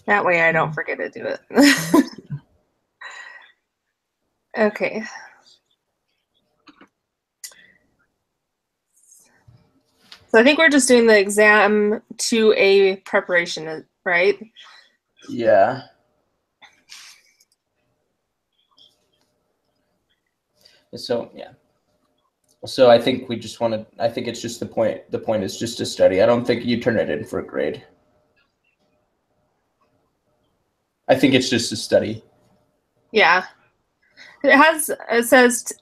That way I don't forget to do it. Okay. So I think we're just doing the exam 2A preparation, right? Yeah. So yeah. So I think we just want to. I think it's just the point. The point is just to study. I don't think you turn it in for a grade. I think it's just a study. Yeah. It says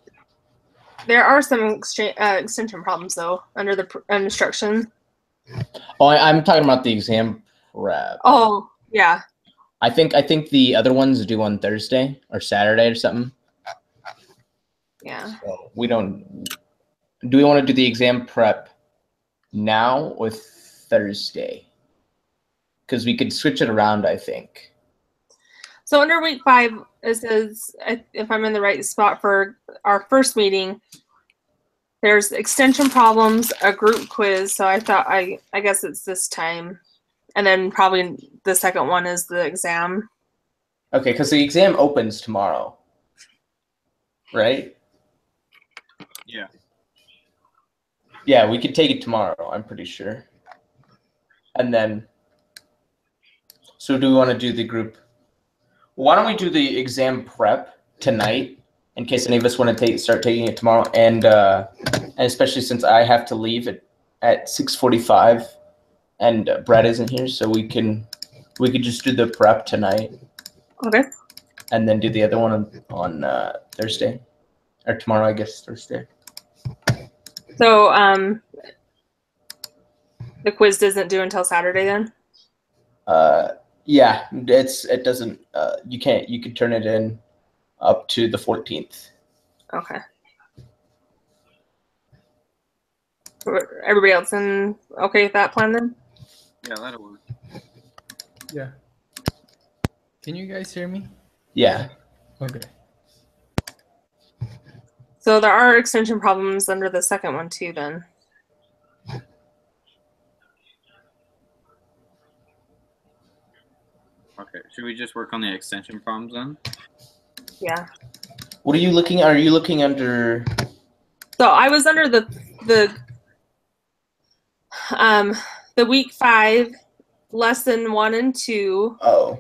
there are some extension problems though under the instruction. Oh, I'm talking about the exam prep. Oh, yeah. I think the other ones due on Thursday or Saturday or something. Yeah. So we don't. Do we want to do the exam prep now or Thursday? Because we could switch it around, I think. So under week 5, it says, if I'm in the right spot for our first meeting, there's extension problems, a group quiz. So I thought I guess it's this time, and then probably the second one is the exam. Okay, because the exam opens tomorrow, right? Yeah. Yeah, we could take it tomorrow, I'm pretty sure. And then, so do we want to do the group? Why don't we do the exam prep tonight in case any of us want to start taking it tomorrow? And especially since I have to leave at 6:45 and Brett isn't here, so we could just do the prep tonight. Okay. And then do the other one on Thursday or tomorrow, I guess Thursday. So the quiz doesn't due until Saturday then? Yeah, it doesn't you could turn it in up to the 14th. Okay. Everybody else okay with that plan then? Yeah, that'll work. Yeah. Can you guys hear me? Yeah. Okay. So there are extension problems under the second one too then. Okay, should we just work on the extension problems then? Yeah. What are you looking? Are you looking under? So I was under the week 5 lesson 1 and 2. Oh.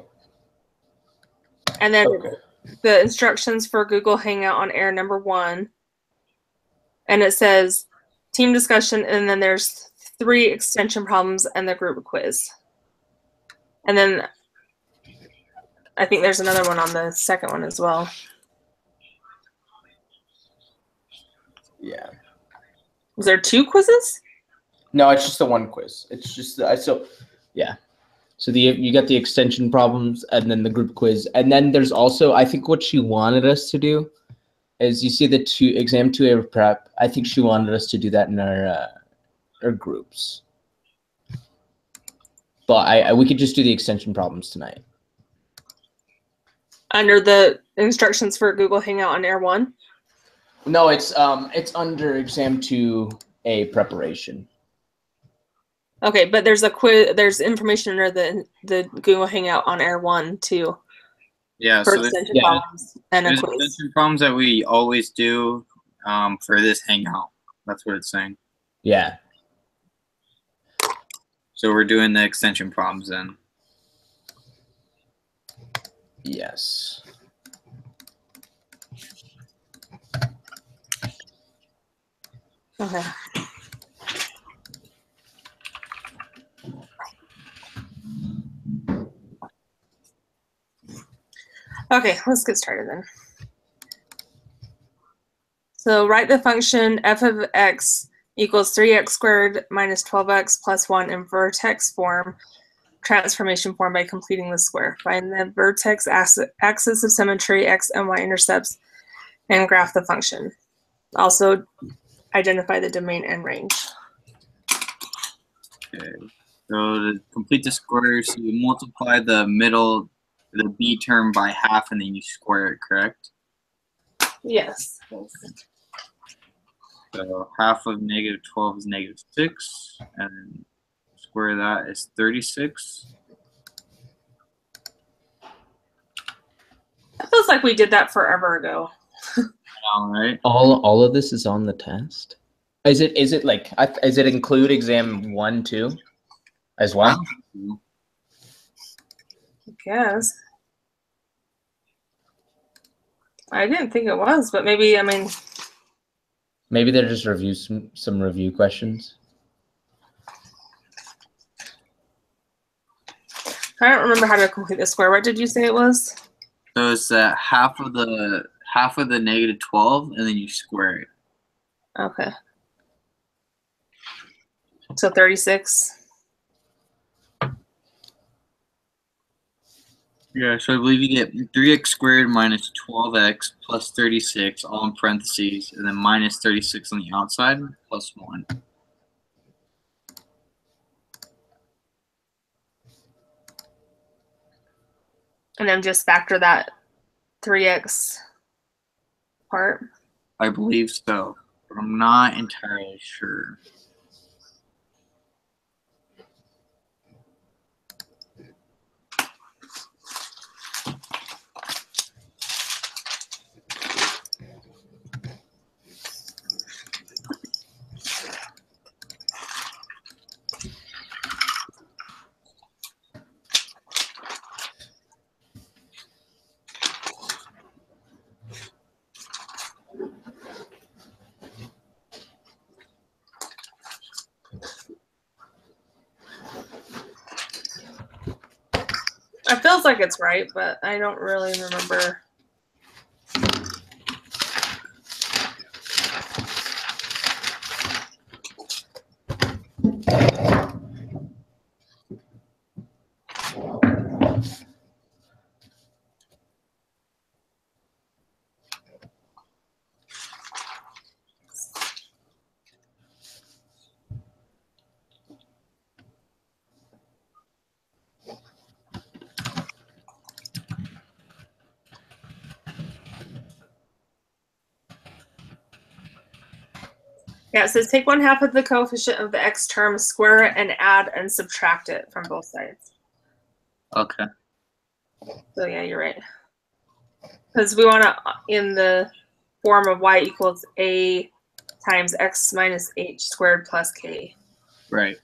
And then Okay. the instructions for Google Hangout on air number 1. And it says team discussion, and then there's 3 extension problems and the group quiz. And then I think there's another one on the second one as well. Yeah. Was there 2 quizzes? No, it's just the one quiz. It's just so yeah. So you got the extension problems and then the group quiz, and then there's also, I think what she wanted us to do is, you see the exam 2A prep. I think she wanted us to do that in our groups. But we could just do the extension problems tonight. Under the instructions for Google Hangout on Air 1? No, it's under exam 2A preparation. Okay, but there's a quiz. There's information under the Google Hangout on Air 1 too. Yeah, For so extension problems and a there's quiz. extension problems that we always do for this hangout. That's what it's saying. Yeah. So we're doing the extension problems then. Yes. Okay. Okay, let's get started then. So write the function f of x equals 3x squared minus 12x plus 1 in vertex form, transformation form, by completing the square. Find the vertex axis of symmetry, x and y intercepts, and graph the function. Also identify the domain and range. Okay. So to complete the square, so you multiply the middle, the b term by half, and then you square it, correct? Yes. So half of negative 12 is negative 6, and square that is 36. feels like we did that forever ago. All right. All of this is on the test. Is it like is it include exam 1 too, as well? I guess. I didn't think it was, but maybe, I mean. Maybe they're just some review questions. I don't remember how to complete the square. What did you say it was? So it's half of the -12, and then you square it. Okay. So 36. Yeah, so I believe you get 3x squared minus 12x plus 36, all in parentheses, and then minus 36 on the outside, plus 1. And then just factor that 3x part. I believe so, but I'm not entirely sure. It feels like it's right, but I don't really remember. Yeah, it says take 1/2 of the coefficient of the x term, square it, and add and subtract it from both sides. Okay. So yeah, you're right. Because we want to, in the form of y equals a times x minus h squared plus k. Right.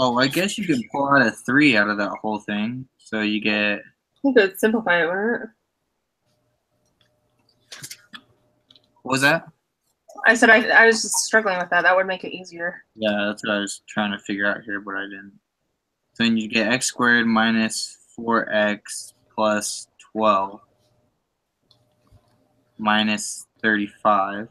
Oh, I guess you could pull out a 3 out of that whole thing. So you get. You could simplify it, wouldn't it? What was that? I said I was just struggling with that. That would make it easier. Yeah, that's what I was trying to figure out here, but I didn't. So then you get x squared minus 4x plus 12 minus 35.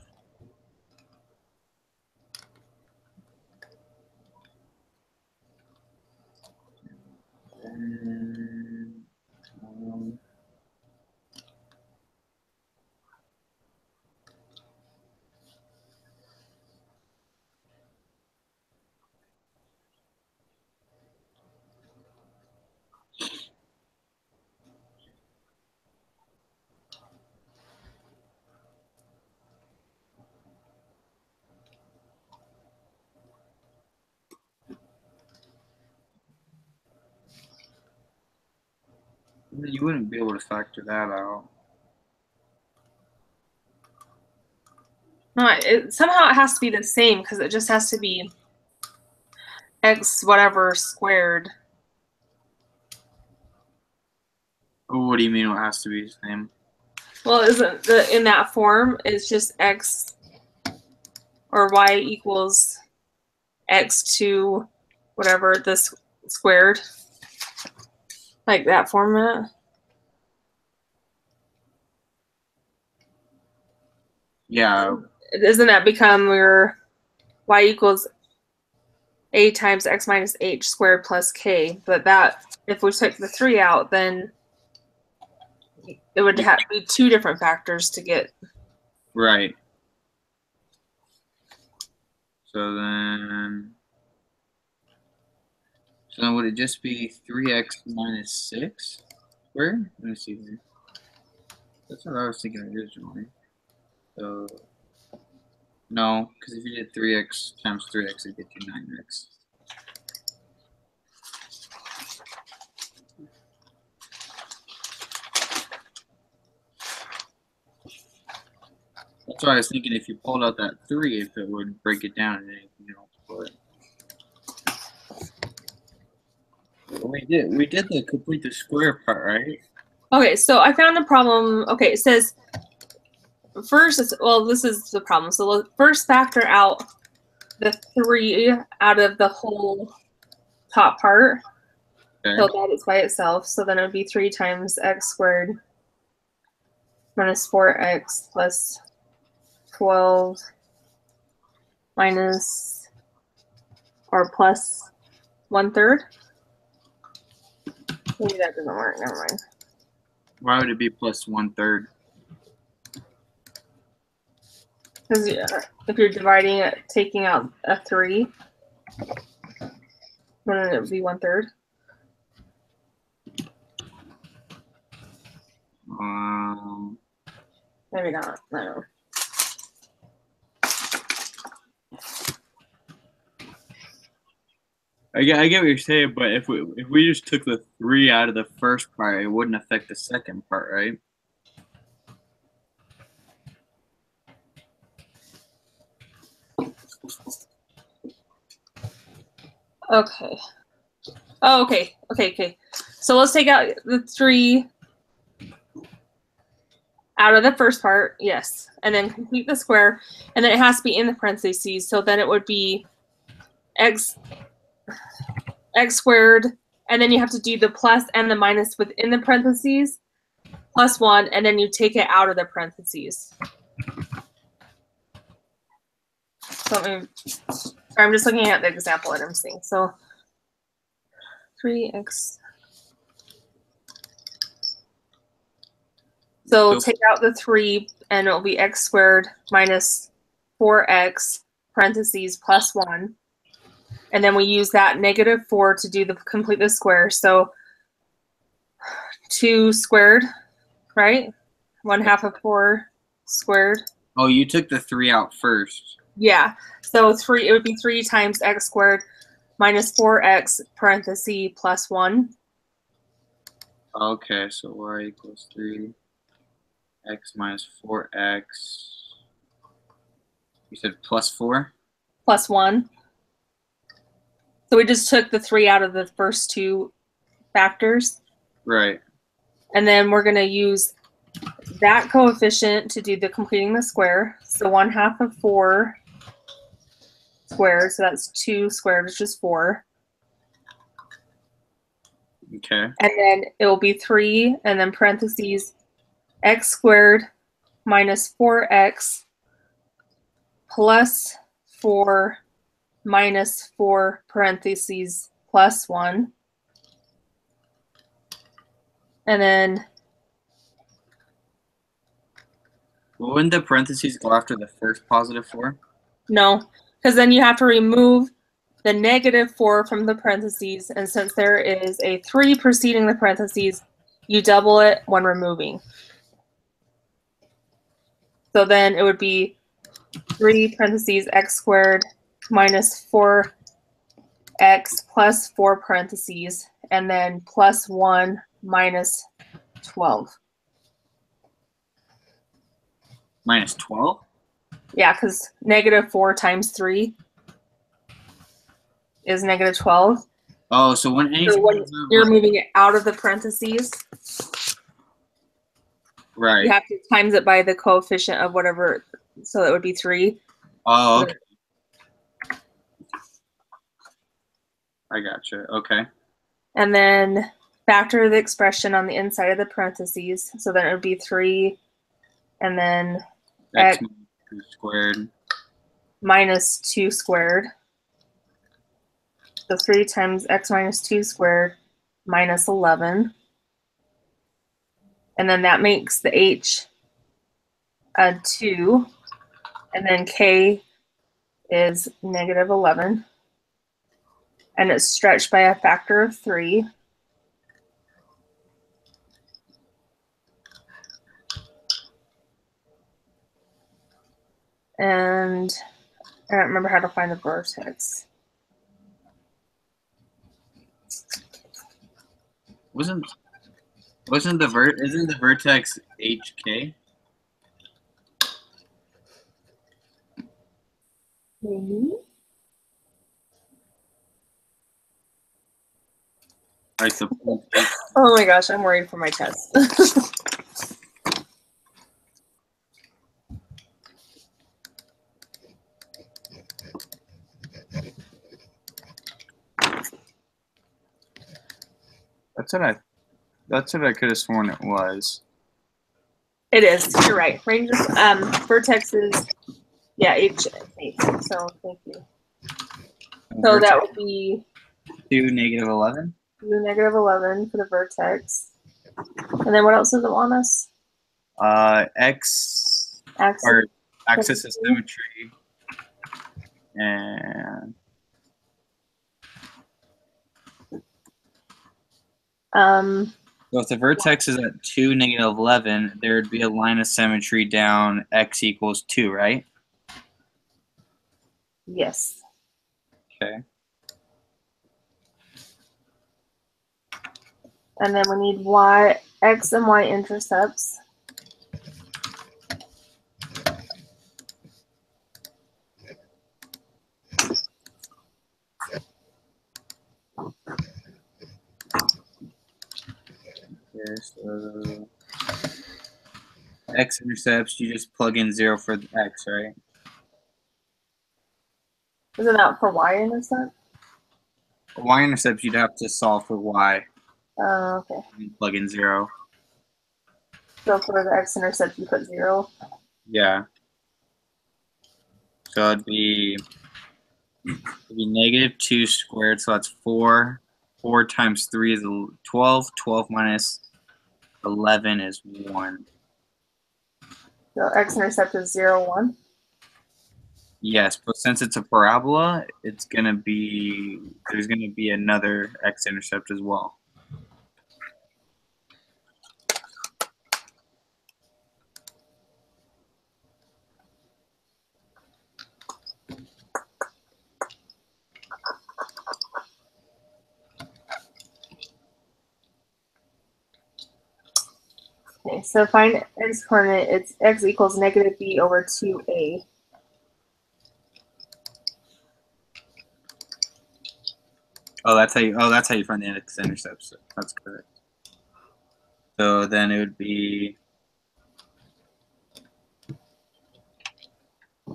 You wouldn't be able to factor that out. No, somehow it has to be the same because it just has to be x whatever squared. What do you mean it has to be the same? Well, isn't in that form? It's just x or y equals x to whatever this squared, like that format. Yeah. Doesn't that become your y equals a times x minus h squared plus k. But that, if we took the 3 out, then it would have to be 2 different factors to get. Right. So then would it just be 3x minus 6 squared? Let me see here. That's what I was thinking originally. So no, because if you did 3x times 3x, it'd get you 9x. That's why I was thinking if you pulled out that 3, if it would break it down and anything else. But we did the complete the square part, right? Okay, so I found a problem. Okay, it says first, well, this is the problem. So let's first factor out the 3 out of the whole top part. Okay. So that is by itself. So then it would be 3 times x squared minus 4x plus 12 minus or plus 1/3. Maybe that doesn't work. Never mind. Why would it be plus 1/3? Because if you're dividing it, taking out a 3, wouldn't it be 1/3? Maybe not. I don't know. I get what you're saying, but if we just took the 3 out of the first part, it wouldn't affect the second part, right? Okay. Oh, okay. Okay. So let's take out the 3 out of the first part, yes, and then complete the square, and then it has to be in the parentheses. So then it would be x squared, and then you have to do the plus and the minus within the parentheses, plus 1, and then you take it out of the parentheses. So I'm just looking at the example that I'm seeing. So 3x. So take out the 3, and it'll be x squared minus 4x parentheses plus 1. And then we use that negative 4 to do the complete the square. So 2 squared, right? 1/2 of 4 squared. Oh, you took the 3 out first. Yeah. So it would be 3 times x squared minus 4x parenthesis plus 1. Okay, so y equals 3. X minus 4x. You said plus 4? Plus 1. So we just took the 3 out of the first 2 factors. Right. And then we're going to use that coefficient to do the completing the square. So 1/2 of 4 squared. So that's 2 squared, which is 4. Okay. And then it will be 3, and then parentheses x squared minus 4x plus 4 minus 4 parentheses plus 1. And then Wouldn't the parentheses go after the first positive 4? no, because then you have to remove the negative 4 from the parentheses. And since there is a 3 preceding the parentheses, you double it when removing. So then it would be 3 parentheses x squared minus 4x plus 4 parentheses, and then plus 1 minus 12. Minus 12? Yeah, because negative 4 times 3 is negative 12. Oh, so when you're moving it out of the parentheses, right, you have to times it by the coefficient of whatever, so that would be 3. Oh, okay. I gotcha. Okay. And then factor the expression on the inside of the parentheses. So then it would be 3, and then X squared minus 2 squared. So 3 times x minus 2 squared minus 11. And then that makes the h 2. And then k is negative 11. And it's stretched by a factor of 3. And I don't remember how to find the vertex. Isn't the vertex HK? Mm-hmm. Right, so Oh my gosh, I'm worried for my test. that's what I could have sworn it was. It is. You're right. Range of vertex is H8. So thank you. So that would be 2, negative 11. 2, negative 11 for the vertex. And then what else does it want us? X Axis. or axis of symmetry, and so if the vertex is at 2, negative 11, there would be a line of symmetry down x equals 2, right? Yes. Okay. And then we need x and y intercepts. Okay, so x intercepts, you just plug in 0 for the x, right? Isn't that for y intercept? For y intercepts, you'd have to solve for y. Okay. And plug in 0. So for the x intercept, you put 0. Yeah. So it'd be negative 2 squared, so that's 4. 4 times 3 is 12. 12 minus 11 is 1. So x-intercept is 0, 1. Yes, but since it's a parabola, it's gonna be there's gonna be another x-intercept as well. Okay, so find x coordinate. It's x equals negative b over 2a. Oh, that's how you find the x-intercepts. That's correct. So then it would be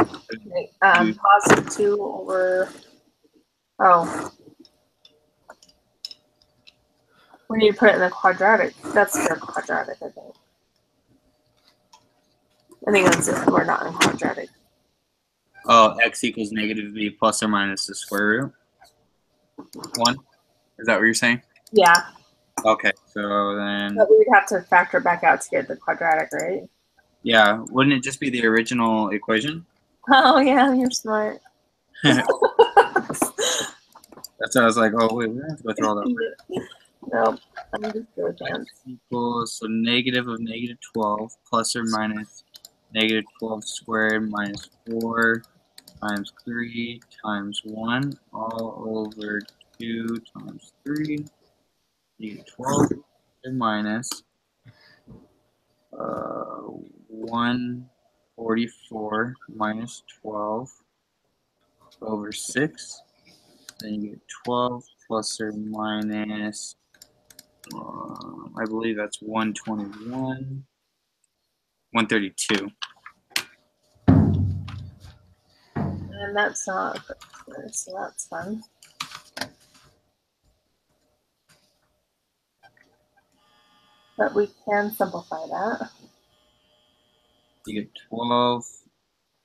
Okay, positive 2 over. Oh. We need to put it in the quadratic. That's their quadratic, I think. I think that's it. We're not in quadratic. oh, x equals negative b plus or minus the square root 1. Is that what you're saying? Yeah. Okay, so then But we would have to factor it back out to get the quadratic, right? yeah, wouldn't it just be the original equation? Oh yeah, you're smart. That's why I was like, oh wait, we don't have to go through all that. Nope. I'm just doing that. Equals, so negative of negative 12 plus or minus negative 12 squared minus 4 times 3 times 1 all over 2 times 3 negative 12 and minus 144 minus 12 over 6. Then you get 12 plus or minus I believe that's 121, 132. And that's not, so that's fun. But we can simplify that. You get 12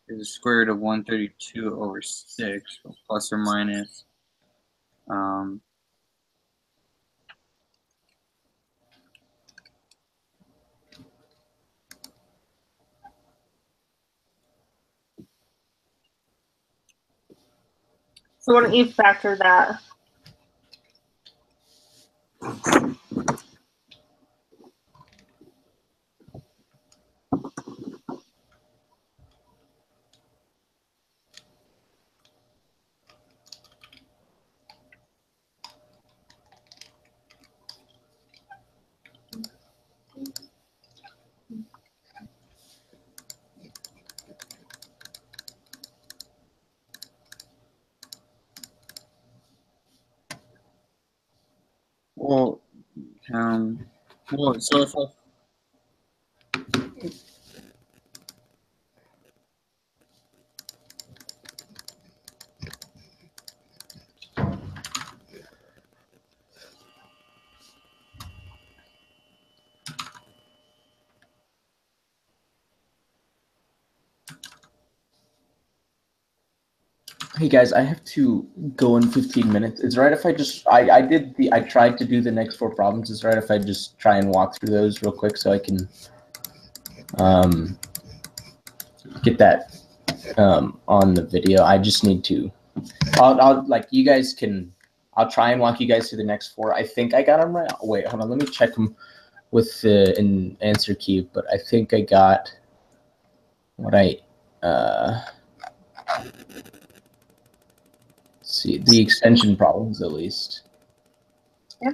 is the square root of 132 over 6, plus or minus Um, So why don't you factor that? well, so if I Hey guys, I have to go in 15 minutes. Is it right if I just I tried to do the next 4 problems. Is it right if I just try and walk through those real quick so I can get that on the video? I just need to. I'll like you guys can. I'll try and walk you guys through the next 4. I think I got them right. Wait, hold on. Let me check them with the answer key. But I think I got what I. See the extension problems at least. Yeah.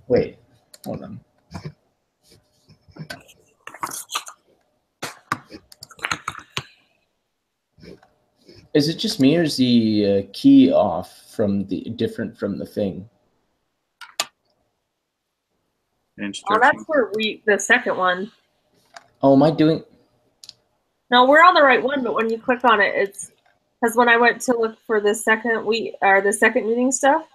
Wait, hold on. Is it just me, or is the key off from different from the thing? Oh, that's where the second one. Oh, am I doing? No, we're on the right one, but when you click on it, it's because when I went to look for the second meeting stuff,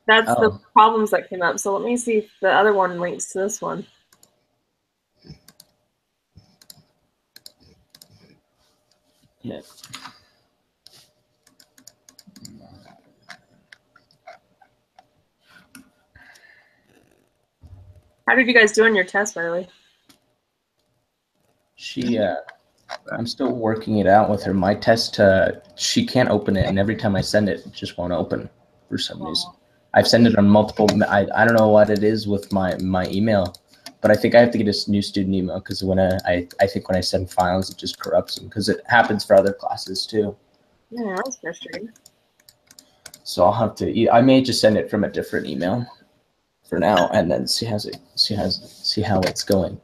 that's the problems that came up. So let me see if the other one links to this one. Yeah. How did you guys do on your test, by the way? I'm still working it out with her. My test, she can't open it, and every time I send it, it just won't open for some reason. I've sent it on multiple. I don't know what it is with my email, but I think I have to get a new student email because when I think when I send files, it just corrupts them because it happens for other classes too. Yeah, that's frustrating. So I'll have to. I may just send it from a different email for now, and then see how it's going.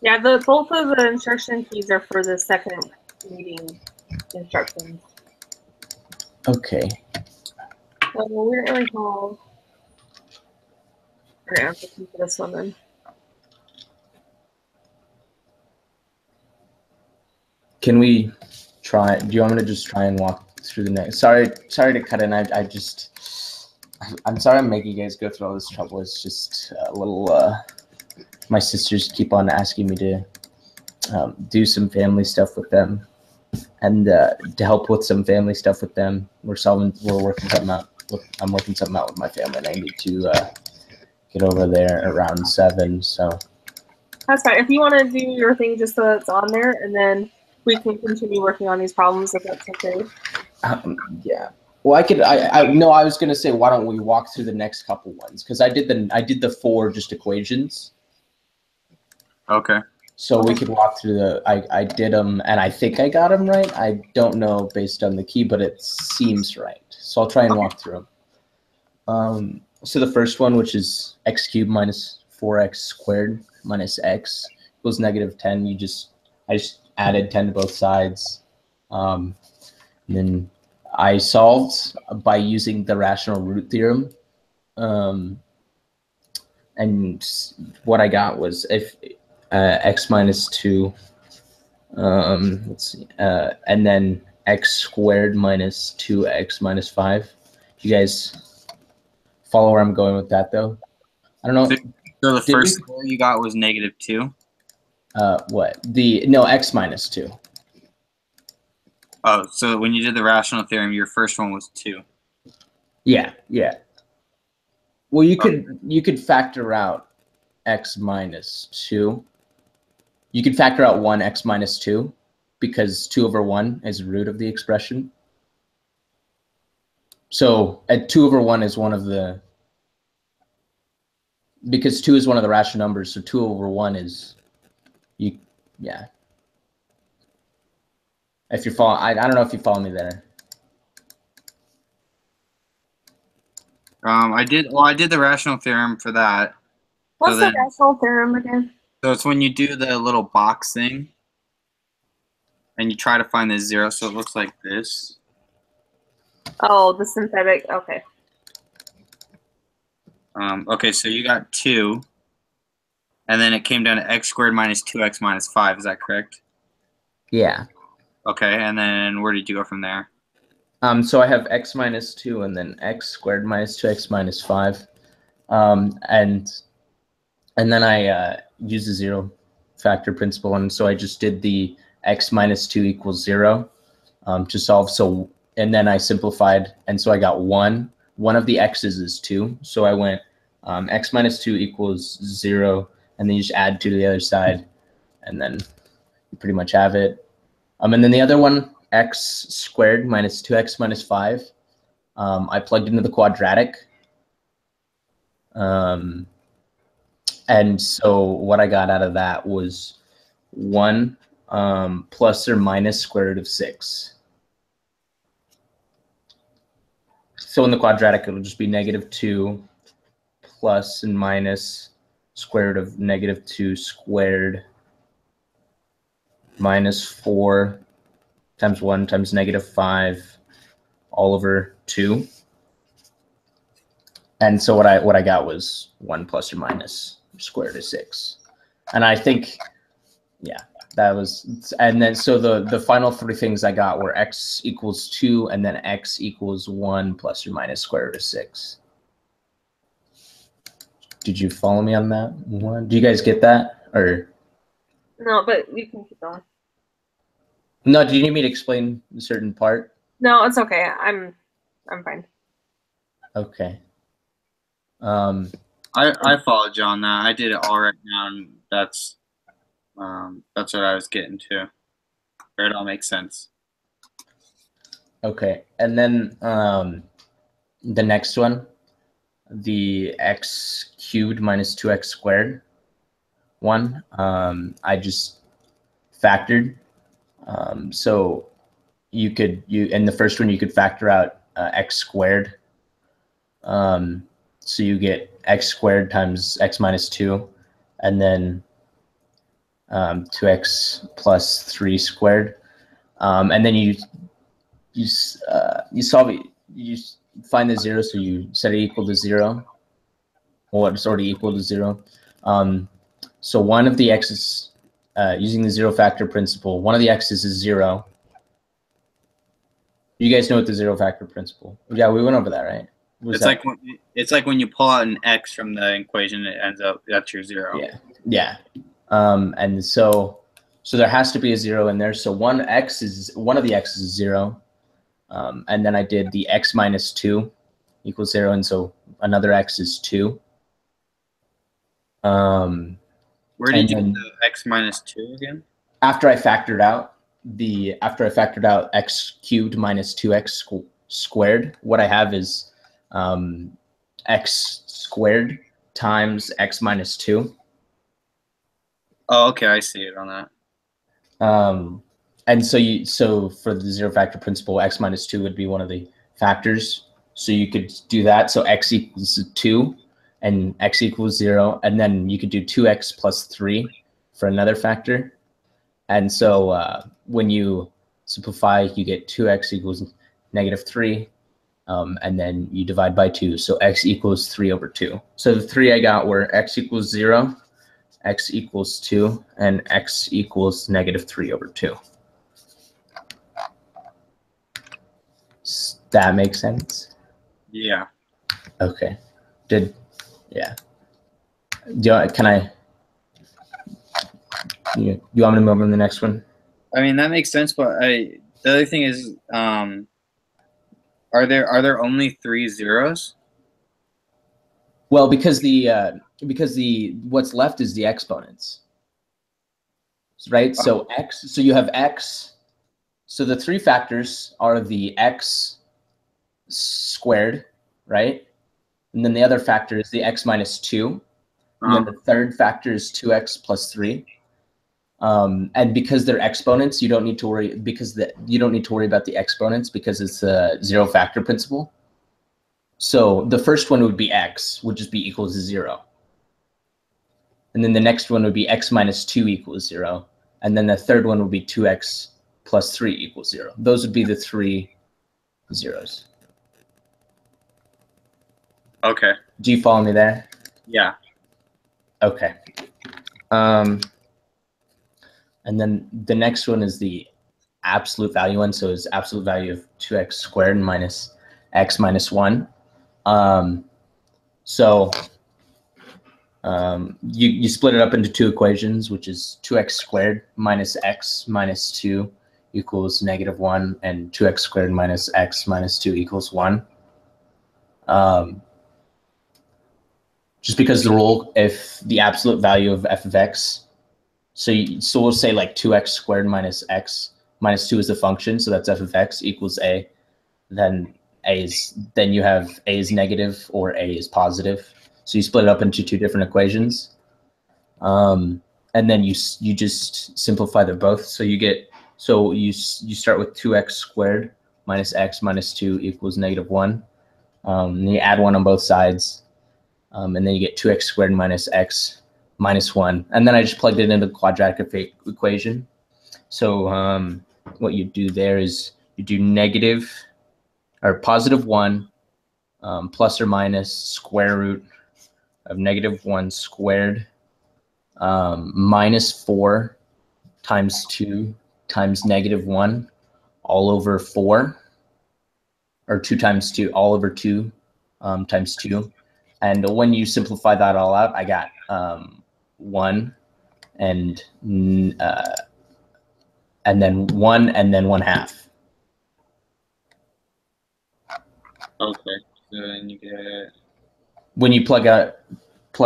Yeah, both of the instruction keys are for the second meeting instructions. Okay. So we didn't really have an answer key for this one then. Can we try? Do you want me to just try and walk through the next? Sorry to cut in. I'm sorry I'm making you guys go through all this trouble. It's just a little. My sisters keep on asking me to do some family stuff with them, and to help with some family stuff with them. We're working something out. I'm working something out with my family, and I need to get over there around 7. So That's fine. If you want to do your thing just so it's on there, and then we can continue working on these problems if that's okay. Yeah. Well, I was gonna say, why don't we walk through the next couple ones? Because I did the 4 just equations. Okay. So we could walk through I did them, and I think I got them right. I don't know based on the key, but it seems right. So I'll try and walk through them. So the first one, which is x cubed minus 4x squared minus x equals -10. I just added 10 to both sides. And then I solved by using the rational root theorem. And what I got was if x minus 2, let's see, and then x squared minus 2x minus 5. You guys follow where I'm going with that, though? I don't know. So the Did first we- square you got was -2? What? No, x minus 2. Oh, so when you did the rational theorem, your first one was 2. Yeah, yeah. Well, you could factor out x minus 2. You could factor out 1 x minus 2 because 2 over 1 is the root of the expression. So at 2 over 1 is one of the, because 2 is one of the rational numbers, so 2 over 1 is, yeah. If you follow, I don't know if you follow me there. I did the rational theorem for that. What's So the then- rational theorem again? So it's when you do the little box thing and you try to find the 0, so it looks like this. Oh, the synthetic. Okay. Okay, so you got 2, and then it came down to x squared minus 2x minus 5. Is that correct? Yeah. Okay, and then where did you go from there? So I have x minus 2 and then x squared minus 2x minus 5. And then I used the zero factor principle. And so I just did the x minus 2 equals 0 to solve. So, and then I simplified. And so I got 1. One of the x's is 2. So I went x minus 2 equals 0. And then you just add 2 to the other side. And then you pretty much have it. And then the other one, x squared minus 2x minus 5, I plugged into the quadratic. And so what I got out of that was 1 plus or minus square root of 6. So in the quadratic, it'll just be -2 plus and minus square root of -2 squared minus 4 times 1 times -5 all over 2. And so what I got was 1 plus or minus square root of 6. And I think, yeah, that was, and then so the final 3 things I got were x equals 2 and then x equals 1 plus or minus square root of 6. Did you follow me on that one? Do you guys get that? Or No, but you can keep going. no, do you need me to explain a certain part? No, it's okay. I'm fine. Okay. I followed you on that. I did it all right now, and that's what I was getting to. It all makes sense. Okay. And then the next one, the x cubed minus 2x squared one, I just factored. So you in the first one, you could factor out x squared. So you get x squared times x minus 2, and then 2x plus 3 squared. And then you solve it, you find the 0, so you set it equal to 0. Well, it's already equal to 0. So one of the x's, using the zero factor principle, one of the x's is 0. You guys know what the zero factor principle? Yeah, we went over that, right? It's like when you pull out an x from the equation, it ends up that's your 0. Yeah, yeah. And so there has to be a 0 in there. So one of the x's is 0. And then I did the x minus 2 equals 0, and so another x is 2. Where did you get the x minus 2 again? After I factored out x cubed minus 2x squared, what I have is x squared times x minus 2. Oh, okay, I see it on that. And so for the zero factor principle, x minus 2 would be one of the factors. So you could do that. So x equals 2 and x equals 0. And then you could do 2x plus 3 for another factor. And so when you simplify, you get 2x equals -3. And then you divide by 2. So x equals 3 over 2. So the 3 I got were x equals 0, x equals 2, and x equals -3 over 2. That makes sense? Yeah. Okay. Yeah. Can I? You want me to move on to the next one? I mean, that makes sense, but the other thing is, are there only 3 zeros? Well, because the what's left is the exponents, right? So x. So you have x. So the 3 factors are the x squared, right? And then the other factor is the x minus 2. And then the third factor is 2x plus 3. And because they're exponents, you don't need to worry about the exponents because it's a 0 factor principle. So the first one would be x, would just be equal to 0. And then the next one would be x minus 2 equals 0. And then the third one would be 2x plus 3 equals 0. Those would be the 3 zeros. Okay. Do you follow me there? Yeah. Okay. And then the next one is the absolute value one. So it's absolute value of 2x squared minus x minus 1. You split it up into 2 equations, which is 2x squared minus x minus 2 equals -1, and 2x squared minus x minus 2 equals 1. Just because the rule, if the absolute value of f of x, so we'll say like 2x squared minus x minus 2 is the function, so that's f of x equals a. Then you have a is negative or a is positive. So you split it up into 2 different equations, and then you just simplify them both. So you start with 2x squared minus x minus 2 equals -1. And you add 1 on both sides, and then you get 2x squared minus x minus 1. And then I just plugged it into the quadratic equation. So what you do there is you do negative or +1 plus or minus square root of -1 squared minus 4 times 2 times -1 all over 4, or 2 times 2 all over 2 times 2. And when you simplify that all out, I got 1 and then 1 and then 1/2. Okay. So then you get. When you plug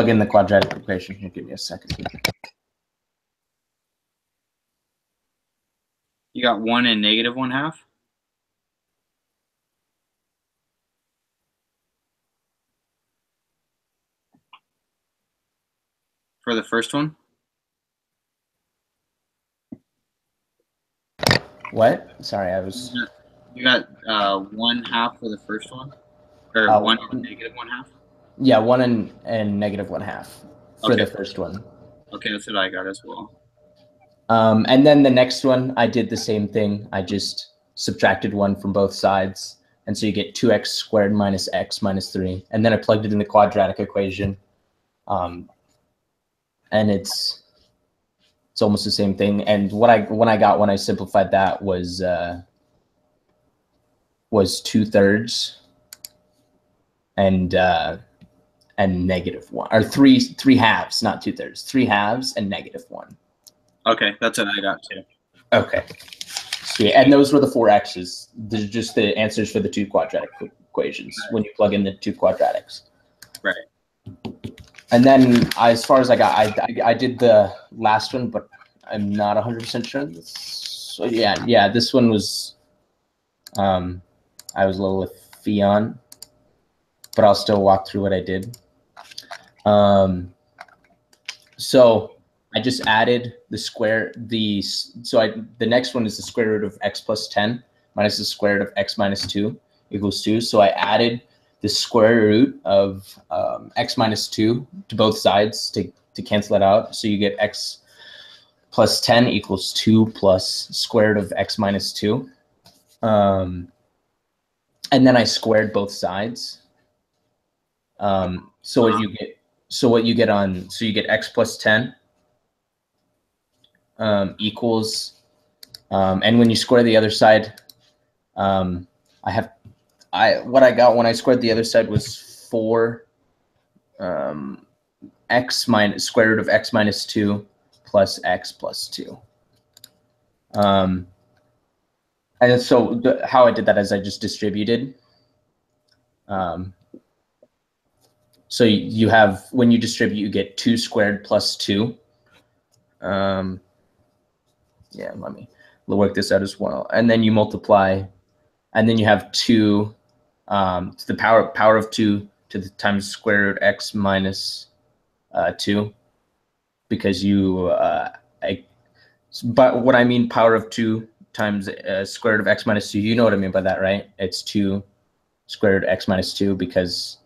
in the quadratic equation, here, give me a second. You got 1 and -1/2? For the first one? What? Sorry, I was. You got 1/2 for the first one? Or 1 and -1/2? Yeah, 1 and -1/2 for the first one. Okay, that's what I got as well. And then the next one, I did the same thing. I just subtracted 1 from both sides. And so you get 2x squared minus x minus 3. And then I plugged it in the quadratic equation. And it's almost the same thing. And what I got when I simplified that was 2/3 and -1, or 3 halves, not 2/3, 3 halves and -1. Okay, that's what I got too. Okay. Sweet. And those were the 4 x's. They're just the answers for the 2 quadratic equations when you plug in the 2 quadratics. Right. And then as far as I got, I did the last one, but I'm not 100% sure. So yeah, this one was, I was a little iffy on, but I'll still walk through what I did. So I just added the next one is the square root of x plus 10 minus the square root of x minus 2 equals 2. So I added the square root of x minus 2 to both sides to cancel it out. So you get x plus 10 equals 2 plus square root of x minus 2. And then I squared both sides. So you get x plus 10 equals, and when you square the other side, what I got when I squared the other side was 4 square root of x minus 2 plus x plus 2. And so how I did that is I just distributed. So you have, when you distribute, you get 2 squared plus 2. Yeah, let me work this out as well. And then you multiply, and then you have 2 to the power of 2 to the times square root x minus 2, because but what I mean power of 2 times square root of x minus 2, you know what I mean by that, right? It's 2 square root x minus 2, because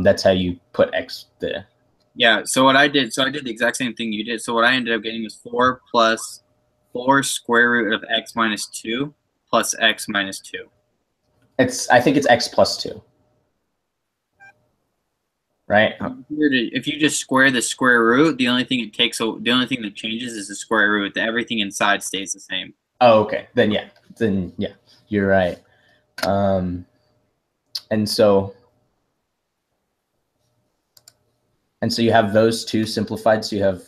that's how you put x there. Yeah, so what I did, I did the exact same thing you did. So what I ended up getting was 4 plus 4 square root of x minus 2 plus x minus 2. I think it's x plus 2. Right? If you just square the square root, the only thing that changes is the square root. Everything inside stays the same. Oh, okay. Then yeah, you're right. And so you have those two simplified. So you have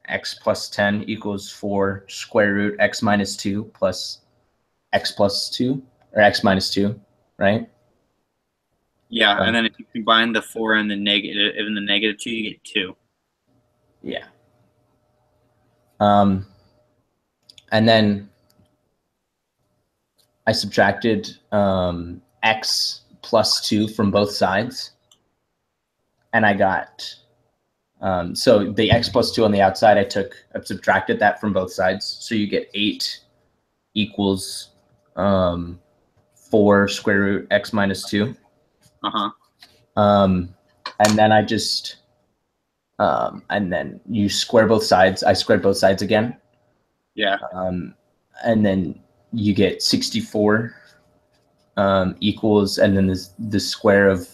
x plus 10 equals 4 square root x minus 2 plus x plus 2, or x minus 2, right? Yeah, and then if you combine the 4 and the negative 2, you get 2. Yeah. And then I subtracted x plus 2 from both sides, and I got so the x plus 2 on the outside, I subtracted that from both sides, so you get 8 equals 4 square root x minus 2. And then I just and then you square both sides. I squared both sides again. Yeah. And then you get 64 equals, and then the square of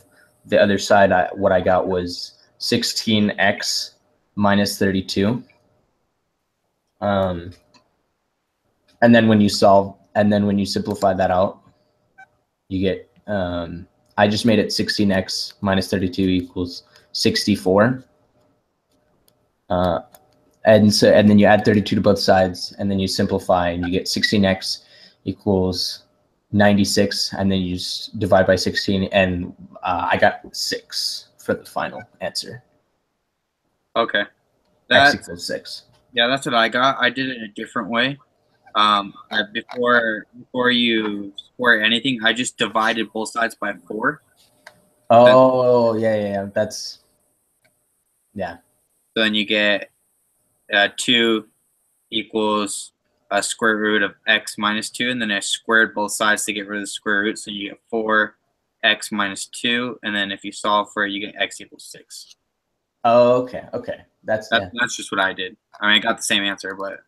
the other side, what I got was 16x minus 32. And then when you simplify that out, you get I just made it 16x minus 32 equals 64. And then you add 32 to both sides, and then you simplify, and you get 16x equals 96, and then you just divide by 16, and I got 6 for the final answer. Okay. X equals 6. Yeah, that's what I got. I did it a different way. Before you square anything, I just divided both sides by 4. Oh, yeah. That's, yeah. So then you get 2 equals a square root of x minus 2, and then I squared both sides to get rid of the square root, so you get 4x minus 2, and then if you solve for it, you get x equals 6. Oh, okay. That's just what I did. I mean, I got the same answer, but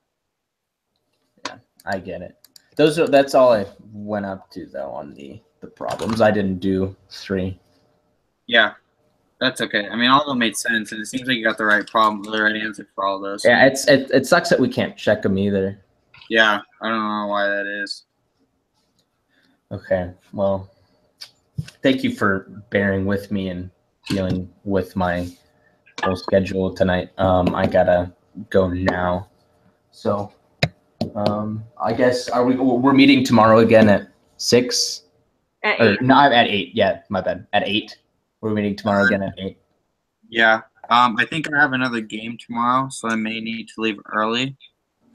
yeah, I get it. That's all I went up to though on the problems. I didn't do 3. Yeah, that's okay. I mean, all of them made sense, and it seems like you got the right answer for all those. Yeah, it sucks that we can't check them either. Yeah, I don't know why that is. Okay, well, thank you for bearing with me and dealing with my whole schedule tonight. I gotta go now, so I guess we're meeting tomorrow again at 6? At 8. No, I'm at 8. Yeah, my bad. At 8. We're meeting tomorrow again at 8. Yeah. I think I have another game tomorrow, so I may need to leave early.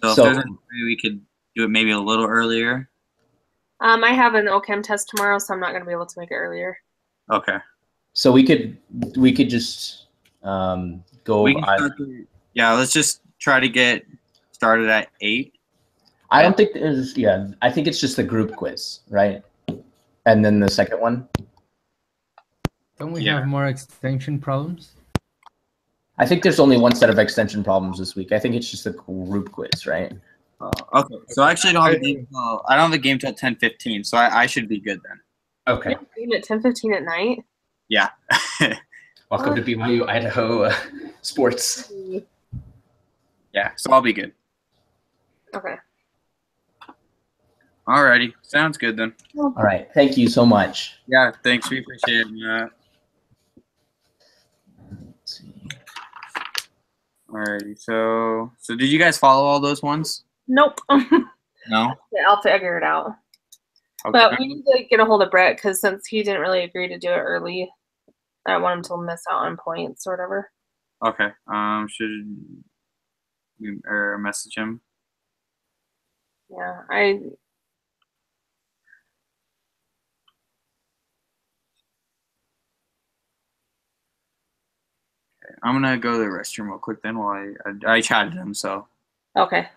So if there's any way we could do it maybe a little earlier. I have an OChem test tomorrow, so I'm not going to be able to make it earlier. Okay. So we could just go. Yeah, let's just try to get started at 8. I don't think there's. Yeah, I think it's just the group quiz, right? And then the second one. Don't we have more extension problems? I think there's only one set of extension problems this week. I think it's just a group quiz, right? Okay. So I actually don't have a game. I don't have a game till 10:15, so I should be good then. Okay. Game at 10:15 at night. Yeah. Welcome to BYU Idaho sports. Yeah. So I'll be good. Okay. Alrighty. Sounds good then. All right. Thank you so much. Yeah. Thanks. We appreciate it. Alrighty. So did you guys follow all those ones? Nope. No. Yeah, I'll figure it out. Okay. But we need to get a hold of Brett because since he didn't really agree to do it early, I don't want him to miss out on points or whatever. Okay. Should we or message him? Yeah, I'm gonna go to the restroom real quick then while I chatted him. So okay.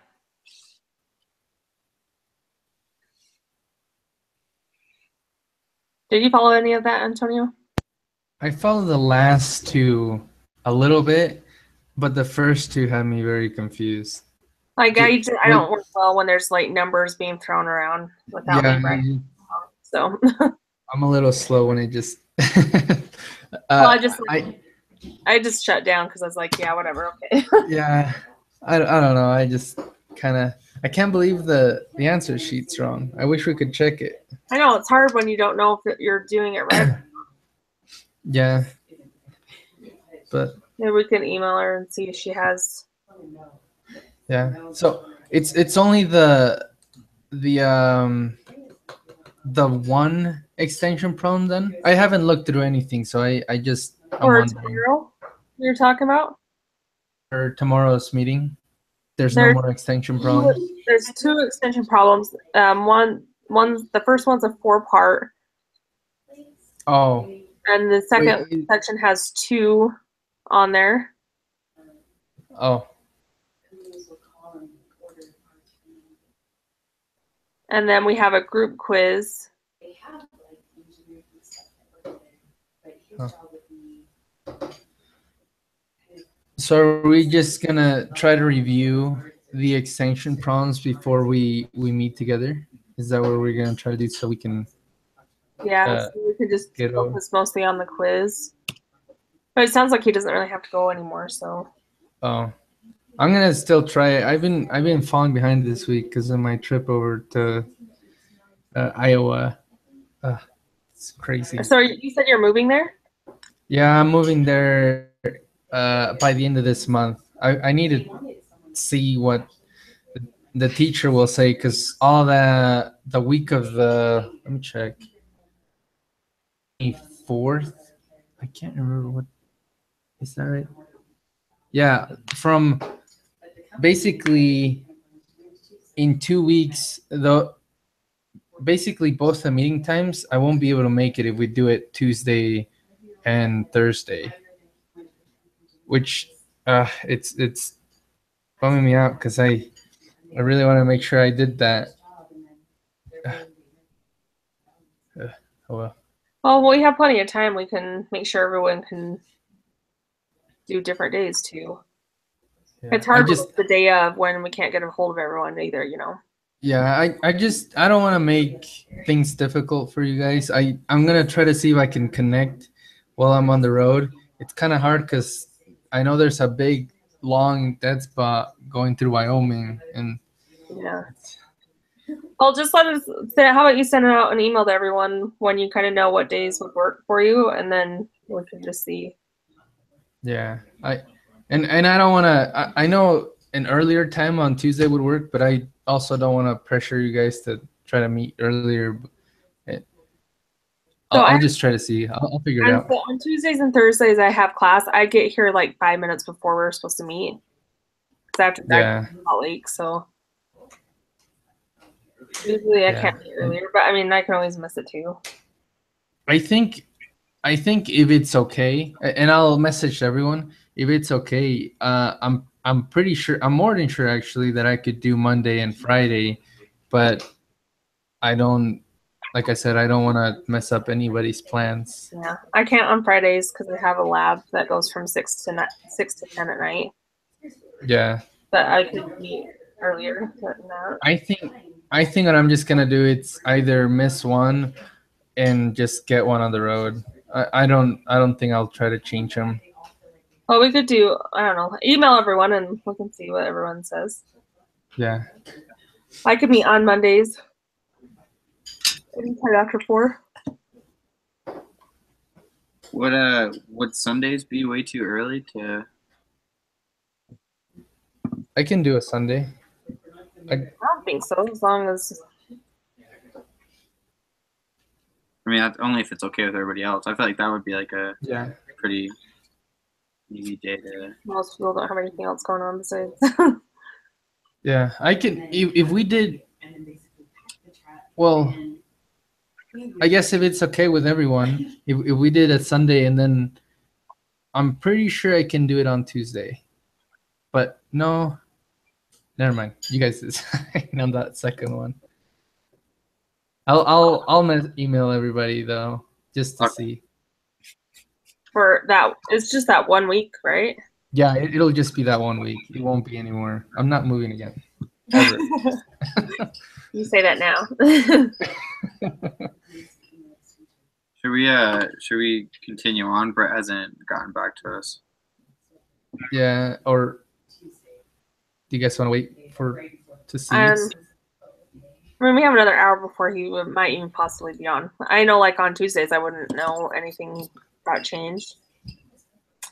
Did you follow any of that, Antonio? I followed the last two a little bit, but the first two had me very confused. Like I don't work well when there's like numbers being thrown around without me right. So I'm a little slow when it just. well, I just shut down because I was like, yeah, whatever, okay. Yeah, I don't know. I just kind of I can't believe the answer sheet's wrong. I wish we could check it. I know it's hard when you don't know if you're doing it right. Yeah, but maybe we can email her and see if she has. Yeah, so it's only the one extension problem then. I haven't looked through anything, so I just Or tomorrow you're talking about? For tomorrow's meeting, there's no more extension problems. There's two extension problems. The first one's a 4-part. Oh. And the second section has 2 on there. Oh. And then we have a group quiz. Huh. So are we just gonna try to review the extension problems before we meet together? Is that what we're gonna try to do so we can? Yeah, so we could just focus mostly on the quiz. But it sounds like he doesn't really have to go anymore. So. Oh, I'm gonna still try it. I've been falling behind this week because of my trip over to Iowa. It's crazy. So you said you're moving there? Yeah, I'm moving there by the end of this month. I need to see what the teacher will say because all the week of the let me check 24th. I can't remember what is that right? Yeah, from basically in 2 weeks basically both the meeting times I won't be able to make it if we do it Tuesday and Thursday, which it's bumming me out because I really want to make sure I did that. Oh well, we have plenty of time. We can make sure everyone can do different days too. Yeah, it's hard the day of when we can't get a hold of everyone either, you know. Yeah, I don't want to make things difficult for you guys. I'm gonna try to see if I can connect while I'm on the road. It's kind of hard because I know there's a big long dead spot going through Wyoming, and yeah. Well, just let us. How about you send out an email to everyone when you kind of know what days would work for you, and then we can just see. Yeah, and I don't want to. I know an earlier time on Tuesday would work, but I also don't want to pressure you guys to try to meet earlier. I'll just try to see. I'll figure it out. On Tuesdays and Thursdays, I have class. I get here like 5 minutes before we're supposed to meet because I have to drive to Salt Lake. So usually I can't meet earlier, but I mean I can always miss it too. I think if it's okay, and I'll message everyone if it's okay. I'm pretty sure. I'm more than sure actually that I could do Monday and Friday, but I don't. Like I said, I don't want to mess up anybody's plans. Yeah, I can't on Fridays because I have a lab that goes from 6 to 10 at night. Yeah. But I could meet earlier than that. I think what I'm just gonna do it's either miss one and just get one on the road. I don't think I'll try to change them. Well, we could do, I don't know, email everyone and we can see what everyone says. Yeah. I could meet on Mondays. Anytime after 4. Would Sundays be way too early to? I can do a Sunday. I don't think so, as long as. I mean, that's only if it's okay with everybody else. I feel like that would be like a pretty easy day to. Most people don't have anything else going on besides. Yeah, I can. If we did, well, I guess if it's okay with everyone, if we did a Sunday and then I'm pretty sure I can do it on Tuesday. But no, never mind. You guys decide on that second one. I'll email everybody though, just to see. For that, it's just that 1 week, right? Yeah, it'll just be that 1 week. It won't be anymore. I'm not moving again. Ever. You say that now. Should we continue on? Brett hasn't gotten back to us. Yeah, or do you guys want to wait to see? I mean, we have another hour before he might even possibly be on. I know, like on Tuesdays, I wouldn't know anything got changed.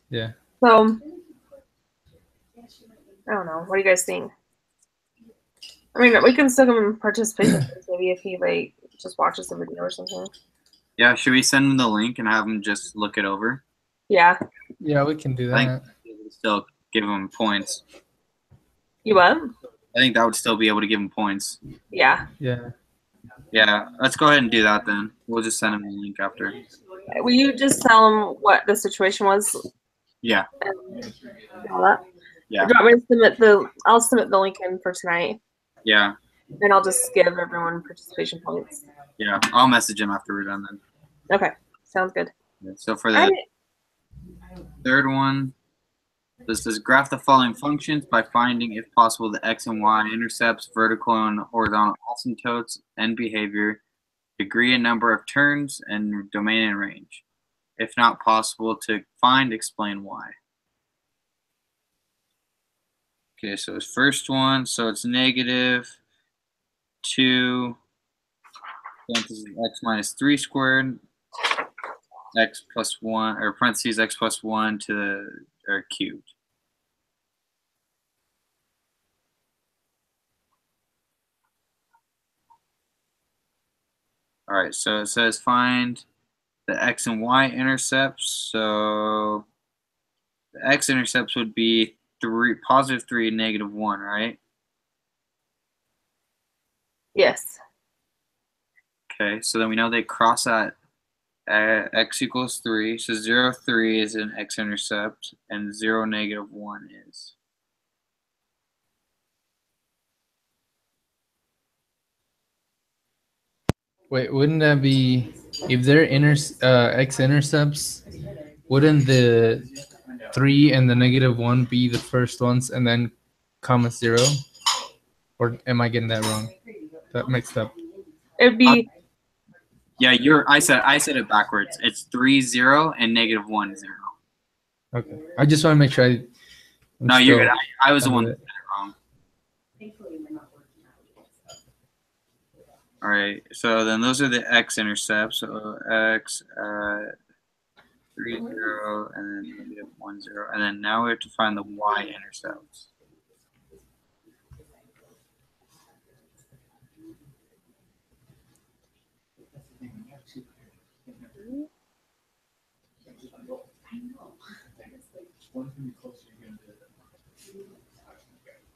Yeah. So, I don't know. What do you guys think? I mean, we can still give him participation maybe if he like just watches the video or something. Yeah, should we send him the link and have him just look it over? Yeah. Yeah, we can do that. I think we'll still give him points. You what? I think that would still be able to give him points. Yeah. Yeah. Yeah, let's go ahead and do that then. We'll just send him the link after. Will you just tell him what the situation was? Yeah. And all that? Yeah. Do you want me to submit I'll submit the link in for tonight. Yeah. And I'll just give everyone participation points. Yeah, I'll message him after we're done then. Okay, sounds good. So for the third one, this says graph the following functions by finding, if possible, the x and y intercepts, vertical and horizontal asymptotes, and behavior, degree and number of turns, and domain and range. If not possible to find, explain why. Okay, so this first one, so it's negative 2 parentheses x minus 3 squared, x plus 1, or parentheses x plus 1 to the, or cubed. All right, so it says find the x and y intercepts. So the x-intercepts would be positive 3 and negative 1, right? Yes. Okay, so then we know they cross at x equals 3. So 0, 3 is an x-intercept, and 0, negative 1 is. Wait, wouldn't that be if they're x-intercepts? Wouldn't the 3 and the negative 1 be the first ones, and then comma 0? Or am I getting that wrong? That mixed up. It'd be. Yeah, I said it backwards. It's 3, 0, and negative 1, 0. Okay, I just want to make sure. No, you're good. I was the one that said it wrong. All right, so then those are the x-intercepts. So x 3, 0, and then negative 1, 0. And then now we have to find the y-intercepts.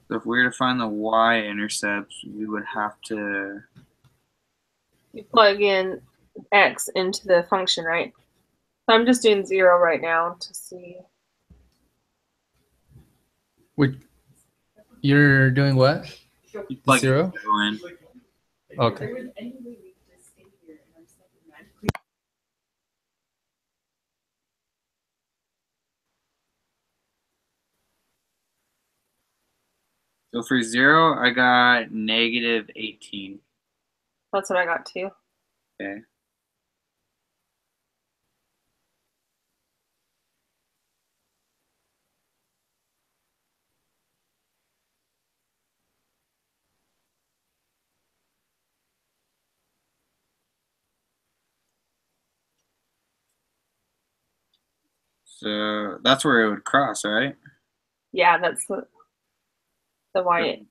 So if we were to find the y-intercepts, we would have to. You plug in x into the function, right? So I'm just doing 0 right now to see. Wait, you're doing what? You plug 0? in. Okay. So for 0, I got negative 18. That's what I got too. Okay. So that's where it would cross, right? Yeah, that's what. The y.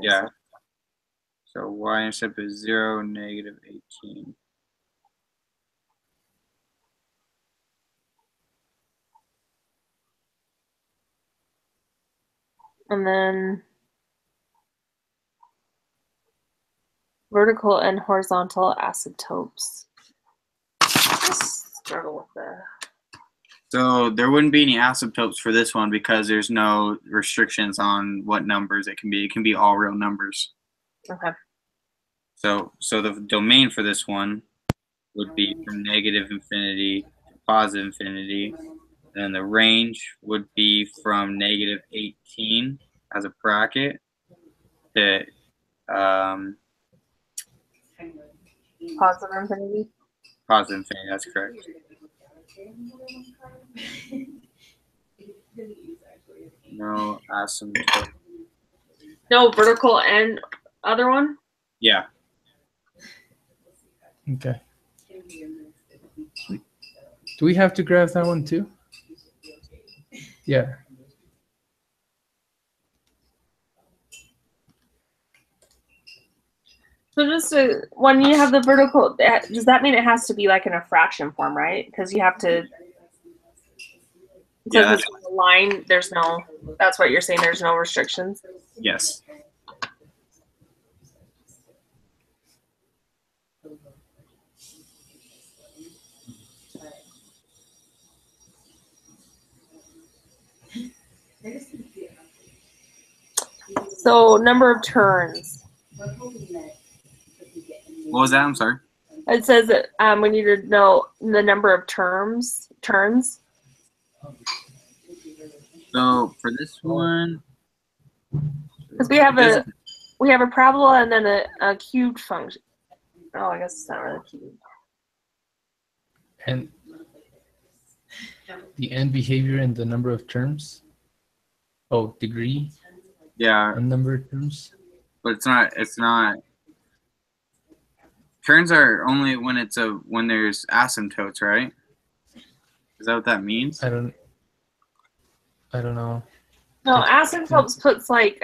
Yeah. So y-intercept is 0, -18. And then vertical and horizontal asymptotes. I struggle with that. So there wouldn't be any asymptotes for this one because there's no restrictions on what numbers it can be. It can be all real numbers. Okay. So the domain for this one would be from -infinity to +infinity. And then the range would be from -18 as a bracket to Positive infinity. +infinity. That's correct. No asymptote. No, vertical and other one? Yeah. Okay. Do we have to graph that one too? Yeah. So just when you have the vertical, does that mean it has to be like in a fraction form, right? Because you have to. So Yeah, this line, there's no. That's what you're saying. There's no restrictions. yes. So number of turns. What was that? I'm sorry. It says that we need to know the number of turns. So for this one, Because we have a parabola and then a cubed function. Oh, I guess it's not really cubed. And the end behavior and the number of terms. Oh, degree yeah, and number of terms. but it's not. Turns are only when there's asymptotes, right? Is that what that means? I don't know. No, asymptotes puts like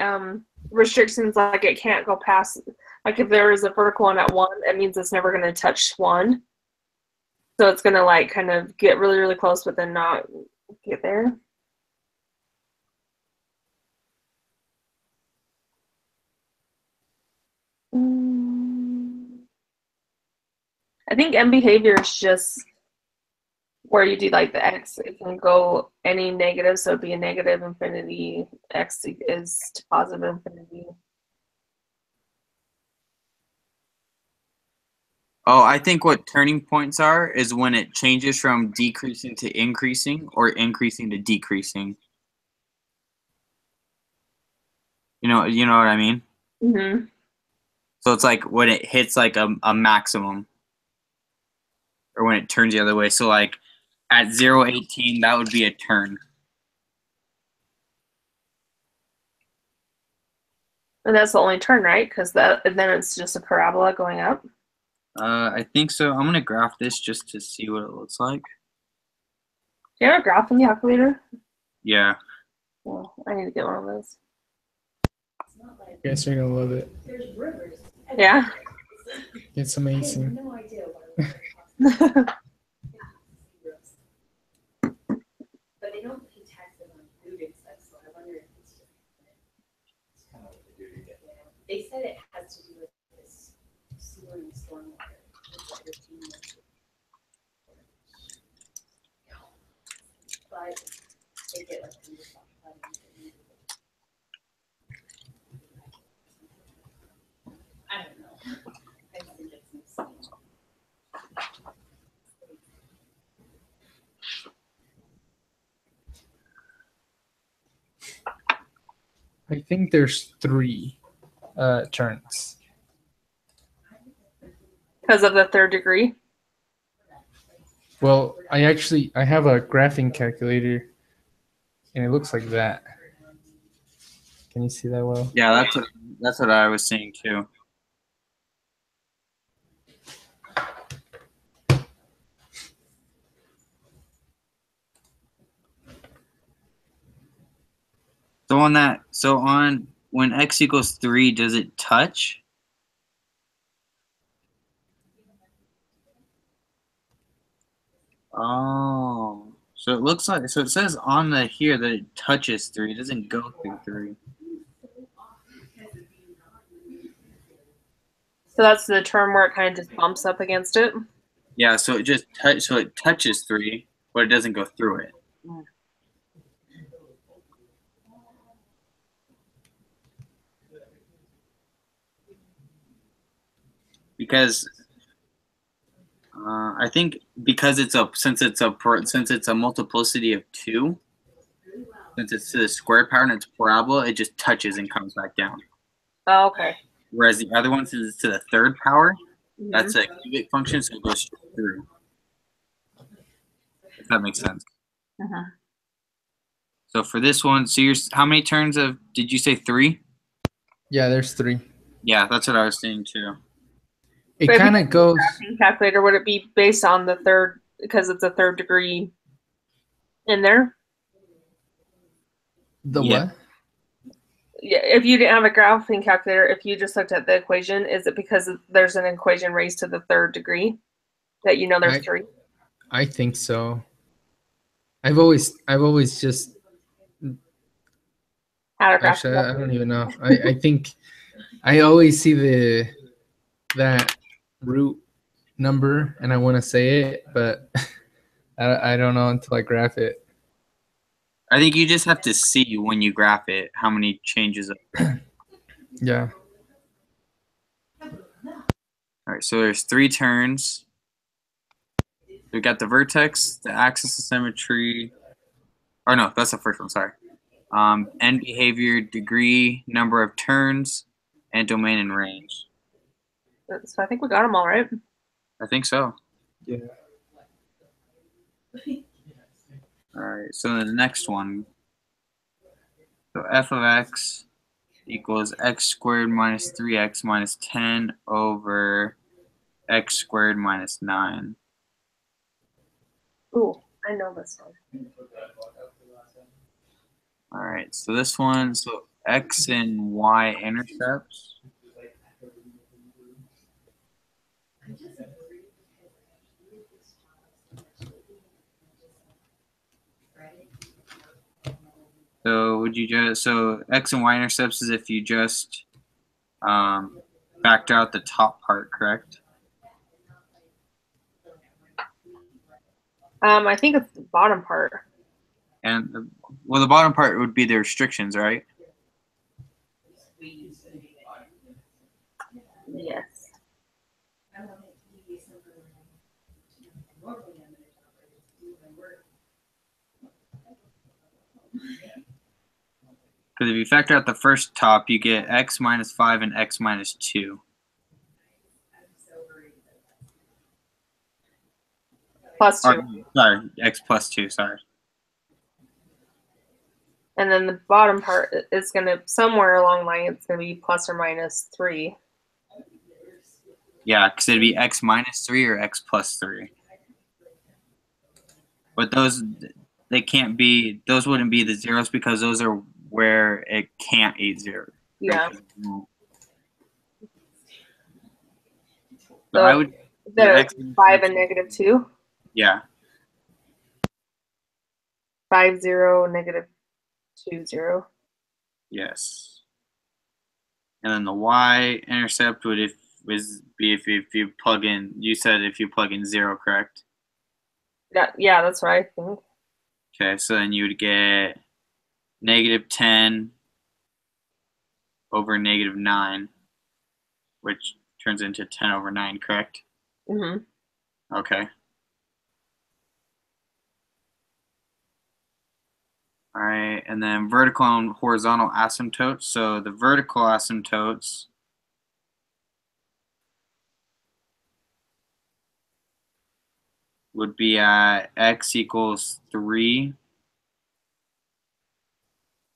restrictions, like it can't go past. Like if there is a vertical one at 1, it means it's never going to touch 1. So it's going to like kind of get really, really close, but then not get there. I think end behavior is just where you do like the x, it can go any negative, so it'd be a negative infinity, x is to positive infinity. Oh, I think what turning points are is when it changes from decreasing to increasing or increasing to decreasing. You know what I mean? Mm-hmm. So it's like when it hits like a maximum, or when it turns the other way. So like at 0.18, that would be a turn. And that's the only turn, right? Because then it's just a parabola going up. I think so. I'm gonna graph this just to see what it looks like. Do you have a graphing calculator? Yeah. Well, I need to get one of those. You guys are gonna love it. Yeah. It's amazing. They said it has to do with this sewer and stormwater. But they get like I don't know. I think it's insane. I think there's 3 turns. Because of the third degree. Well, I have a graphing calculator, and it looks like that. Can you see that well? Yeah, that's what I was saying too. So on when x equals 3, does it touch? Oh, so it looks like, so it says on the here that it touches 3. It doesn't go through 3. So that's the term where it kind of just bumps up against it. Yeah, so it just so it touches 3, but it doesn't go through it. Because I think because since it's a multiplicity of 2, since it's to the square power and it's parabola, it just touches and comes back down. Oh, okay. Whereas the other one, since it's to the third power, Mhm. that's a cubic function, so it goes straight through. If that makes sense. Uh-huh. So for this one, so how many turns did you say 3? Yeah, there's 3. Yeah, that's what I was saying too. It But if kind you of goes. calculator, would it be based on the third, because it's a third degree in there? The Yeah. what? Yeah, if you didn't have a graphing calculator, if you just looked at the equation, is it because there's an equation raised to the third degree that you know there's 3? I think so. I've always just Had a graphing actually I calculator. don't even know. I think I always see that root number and I want to say it, but I don't know until I graph it. I think you just have to see when you graph it how many changes. Yeah. All right, so there's 3 turns. We got the vertex, the axis of symmetry. Or no, that's the first one. Sorry. End behavior, degree, number of turns, and domain and range. So I think we got them all right. I think so. Yeah. All right. So the next one. So f of x equals x squared minus 3x minus 10 over x squared minus 9. Ooh, I know this one. All right. So this one, so x and y intercepts. So would you just, so x and y intercepts is if you just factor out the top part, correct? I think it's the bottom part. And well, the bottom part would be the restrictions, right? Yes. Because if you factor out the first top, you get x minus 5 and x minus 2. Plus 2. Or, sorry, x plus 2, sorry. And then the bottom part is going to, somewhere along the line, it's going to be plus or minus 3. Yeah, because it'd be x minus 3 or x plus 3. But those, they can't be, those wouldn't be the zeros because those are where it can't eat 0. Yeah. So So I would, the 5 and negative 2. yeah. 5, 0, negative 2, 0. Yes. And then the y-intercept would be if you plug in, you said if you plug in 0, correct? Yeah, that's what I think. Okay, so then you would get negative 10 over negative 9, which turns into 10 over 9, correct? Mm-hmm. Okay. All right, and then vertical and horizontal asymptotes. So the vertical asymptotes would be at x equals 3.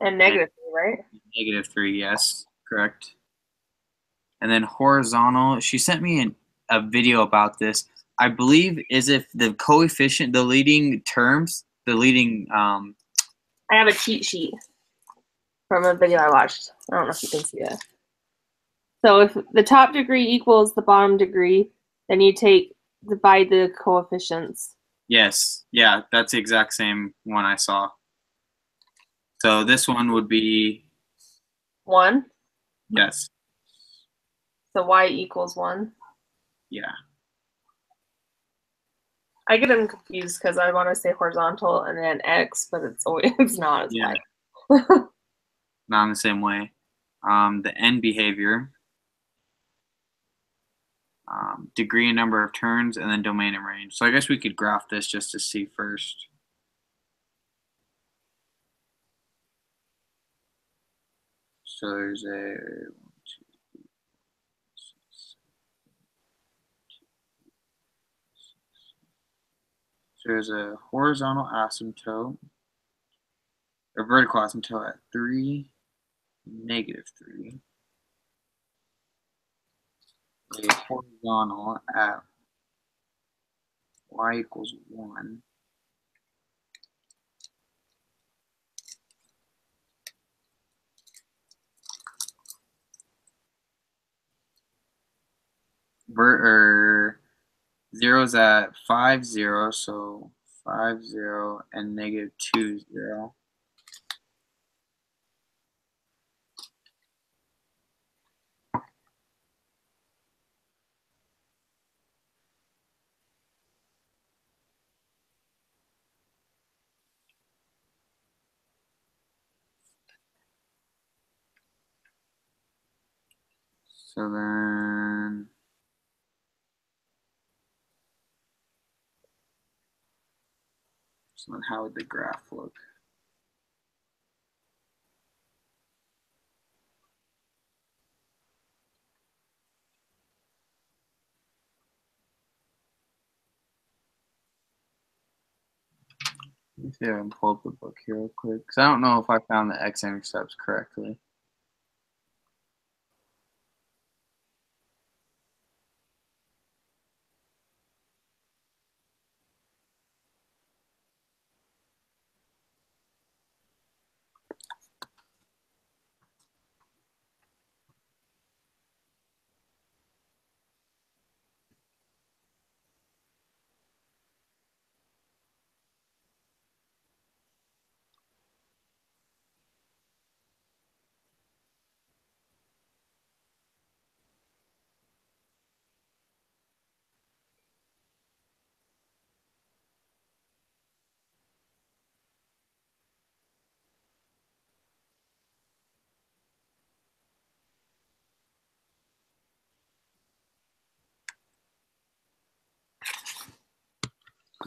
And negative 3, right? Negative 3, yes, correct. And then horizontal, she sent me a video about this. I believe is if the coefficient, the leading terms, the leading I have a cheat sheet. from a video I watched. I don't know if you can see it. So if the top degree equals the bottom degree, then you divide the coefficients. Yes. Yeah, that's the exact same one I saw. So this one would be 1. yes. So y equals 1. Yeah. I get them confused because I want to say horizontal and then x, but it's always it's not. It's Yeah. y. Not in the same way. The end behavior, degree and number of turns, and then domain and range. So I guess we could graph this just to see first. So there's a 1, 2, 3, 4, 5, 6, 7, 8. So there's a horizontal asymptote, or vertical asymptote at 3, -3. A horizontal at y equals 1. Zero's at 5, 0, so 5, 0, and -2, 0. So then how would the graph look? Let me see if I can pull up the book here real quick, because I don't know if I found the x-intercepts correctly.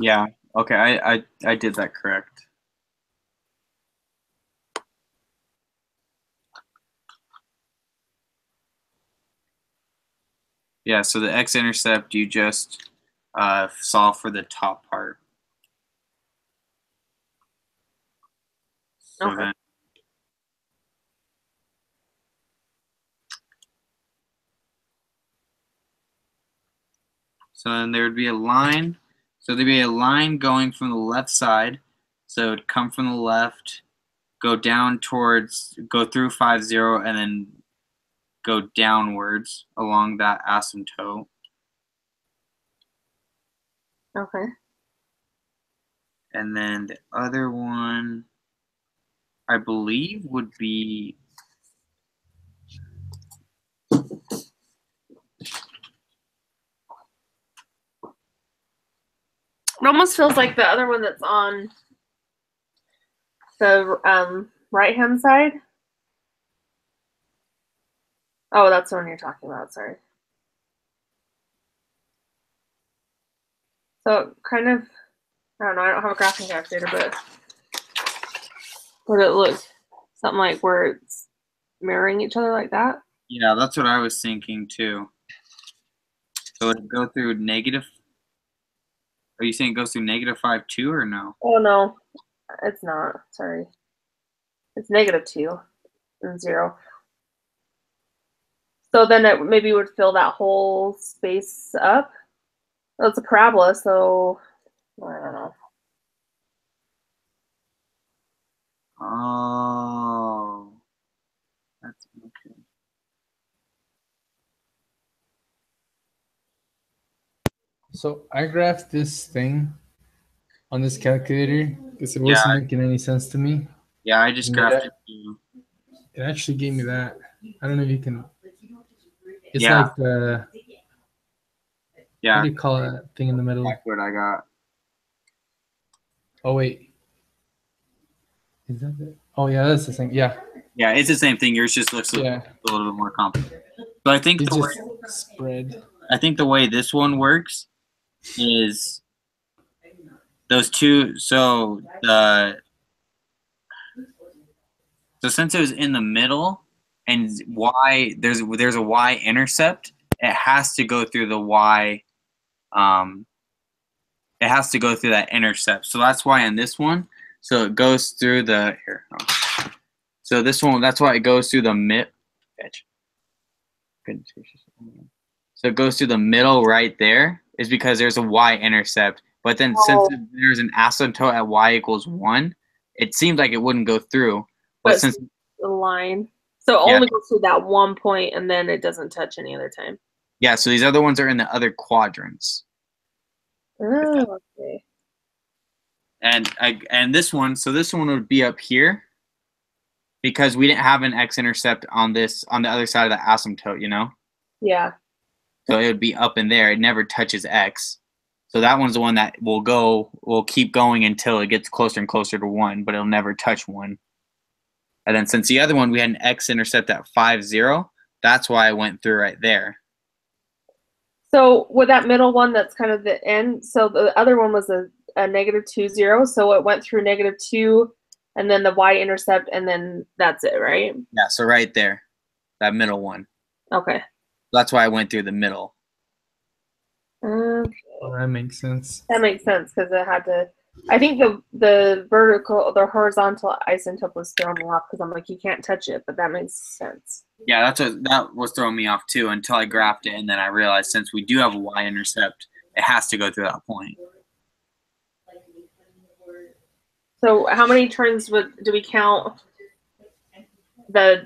Yeah, okay, I did that correct. Yeah, so the x-intercept, you just solve for the top part. So Okay. then, there would be a line. So there'd be a line going from the left side. So it would come from the left, go down towards, go through 5, 0, and then go downwards along that asymptote. Okay. And then the other one, I believe, would be It almost feels like the other one that's on the right-hand side. Oh, that's the one you're talking about. Sorry. So kind of, I don't know. I don't have a graphing calculator, but would it look something like where it's mirroring each other like that? yeah, that's what I was thinking too. So would it go through negative? Are you saying it goes through -5, 2, or no? Oh no, it's not. Sorry, it's -2 and 0. So then it maybe would fill that whole space up. Well, it's a parabola, so I don't know. Oh. So I graphed this thing on this calculator because it wasn't making any sense to me. Yeah, I just graphed it too. It actually gave me that. I don't know if you can. It's Yeah. like the. What Yeah, do you call that thing in the middle? that's what I got. Oh wait. Is that it? Oh yeah, that's the thing. Yeah. Yeah, it's the same thing. Yours just looks a little bit more complicated. So I think It's just spread. I think the way this one works is those two. So since it was in the middle, and y there's a y intercept, it has to go through the y. It has to go through that intercept. So that's why in this one, so it goes through the here. Oh. So this one, that's why it goes through the mid. So it goes through the middle right there, is because there's a y-intercept. But then since there's an asymptote at y=1, it seems like it wouldn't go through. But since the line, so it only goes through that one point, and then it doesn't touch any other time. Yeah, so these other ones are in the other quadrants. Oh, okay. And this one, so this one would be up here, because we didn't have an x-intercept on the other side of the asymptote, you know? Yeah. So it would be up in there. It never touches x. So that one's the one that will keep going until it gets closer and closer to 1, but it'll never touch 1. And then since the other one, we had an x-intercept at 5, 0, that's why I went through right there. So with that middle one, that's kind of the end. So the other one was a -2, 0. So it went through -2, and then the y-intercept, and then that's it, right? Yeah, so right there, that middle one. Okay. That's why I went through the middle. Okay. Oh, that makes sense. That makes sense because it had to. I think the horizontal isotope was throwing me off because I'm like, you can't touch it, but that makes sense. Yeah, that was throwing me off too until I graphed it, and then I realized since we do have a y-intercept, it has to go through that point. So how many turns do we count? The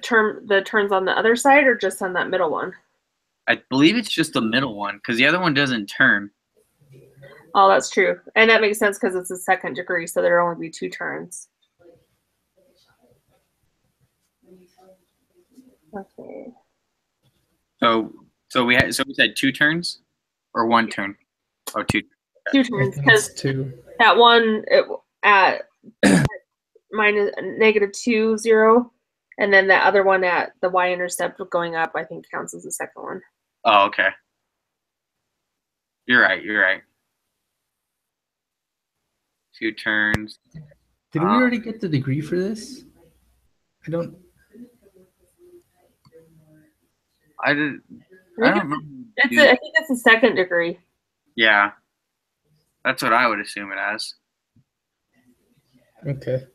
turns on the other side, or just on that middle one? I believe it's just the middle one because the other one doesn't turn. Oh, that's true, and that makes sense because it's a second degree, so there'll only be 2 turns. Okay. So we said 2 turns, or 1 turn. Oh, 2. 2 turns because 2. that one at -2, 0, and then that other one at the y-intercept going up, I think counts as the second one. Oh, okay. You're right. 2 turns. Did we already get the degree for this? I don't remember. I think it's a second degree. Yeah. That's what I would assume it as. Okay.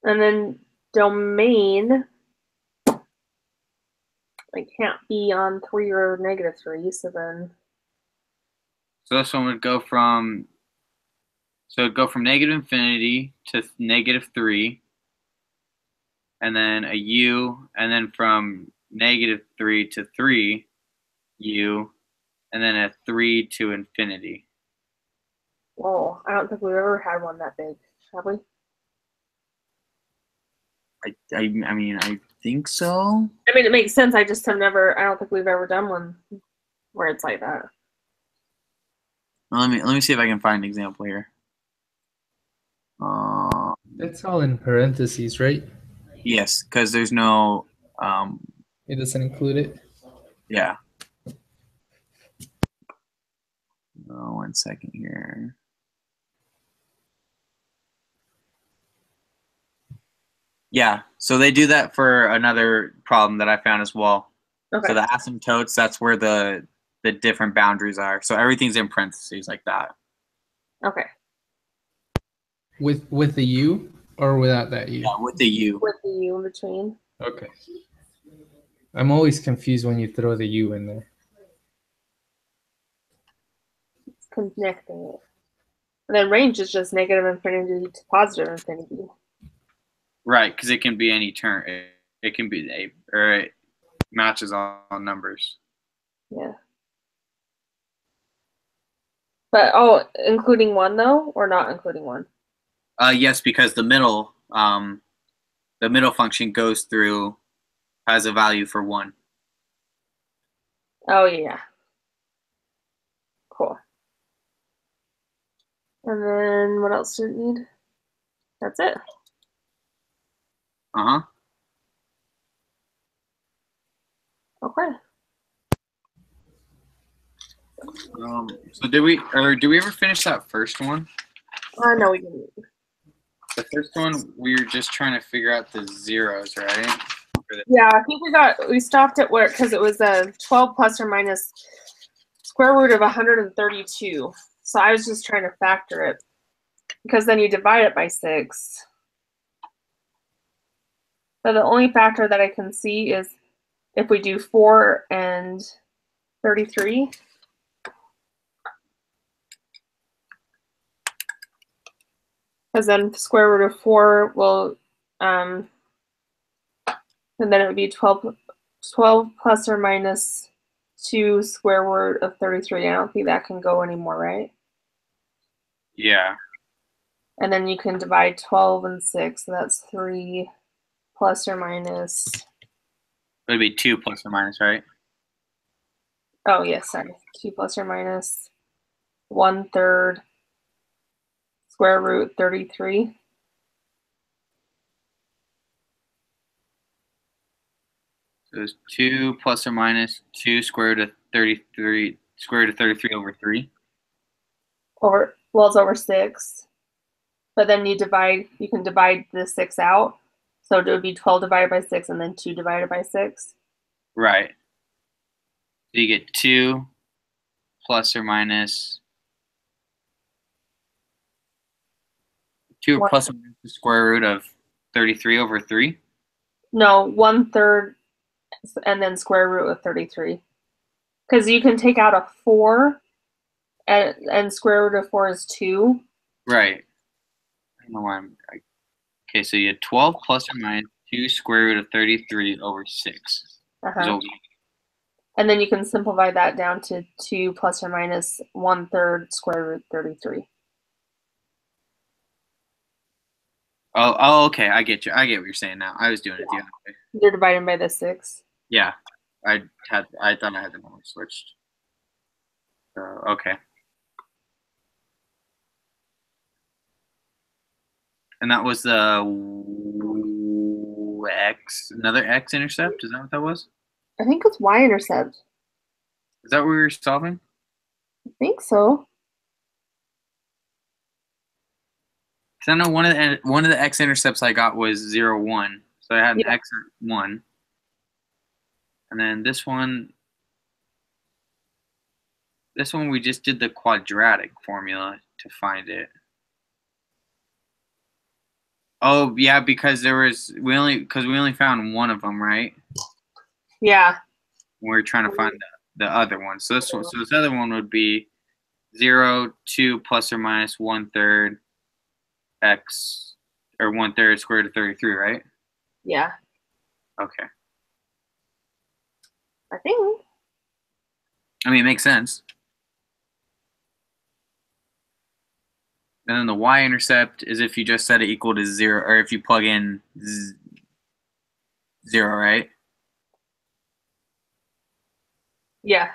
And then domain, it can't be on 3 or -3, so then. So this one would go from -infinity to -3, and then a u, and then from -3 to 3, u, and then a 3 to infinity. Whoa, I don't think we've ever had one that big, have we? I mean, I think so. I mean, it makes sense. I just have never. I don't think we've ever done one where it's like that. Let me see if I can find an example here. That's all in parentheses, right? Yes, because there's no. It doesn't include it. Yeah. Oh, 1 second here. Yeah, so they do that for another problem that I found as well. Okay. So the asymptotes, that's where the different boundaries are. So everything's in parentheses like that. Okay. With the U or without that U? Yeah, with the U. With the U in between. Okay. I'm always confused when you throw the U in there. It's connecting it. And then range is just -infinity to +infinity. Right, because it can be any term. It can be or it matches all numbers. Yeah. But, oh, including 1 though, or not including 1? Yes, because the middle function goes through, has a value for 1. Oh, yeah. Cool. And then what else do you need? That's it. Uh-huh. Okay. So do we ever finish that first one? No, we didn't. The first one, we were just trying to figure out the zeros, right? Yeah, I think we stopped at where, because it was a 12 plus or minus square root of 132. So I was just trying to factor it, because then you divide it by 6. So the only factor that I can see is if we do 4 and 33. Because then square root of 4 will, and then it would be 12 plus or minus 2 square root of 33. I don't think that can go anymore, right? Yeah. And then you can divide 12 and 6. So that's 3 plus or minus. It would be 2 plus or minus, right? Oh, yes, sorry. 2 plus or minus 1/3 square root 33. So it's 2 plus or minus 2 square root of 33, square root of 33 over 3. Well, it's over 6. But then you can divide the 6 out. So it would be 12 divided by 6 and then 2 divided by 6. Right. So you get 2 plus or minus 2 What? plus or minus the square root of 33 over 3. No, 1/3 and then square root of 33. Because you can take out a 4 and square root of 4 is 2. Right. I don't know why okay, so you had 12 plus or minus 2 square root of 33 over 6. Uh-huh. And then you can simplify that down to 2 plus or minus 1/3 square root 33. Oh, okay. I get you. I get what you're saying now. I was doing it the other way. You're dividing by the 6. Yeah. I thought I had the number switched. So, okay. And that was the another x intercept? Is that what that was? I think it's y-intercept. Is that what we were solving? I think so. Because I know one of the x-intercepts I got was 0, 1. So I had an x at 1. And then this one we just did the quadratic formula to find it. Oh yeah, because we only found one of them, right? Yeah. We were trying to find the other one. So this other one would be 0, 2 plus or minus 1/3 x, or 1/3 square root of 33, right? Yeah. Okay. I think. I mean, it makes sense. And then the y-intercept is if you just set it equal to 0, or if you plug in 0, right? Yeah.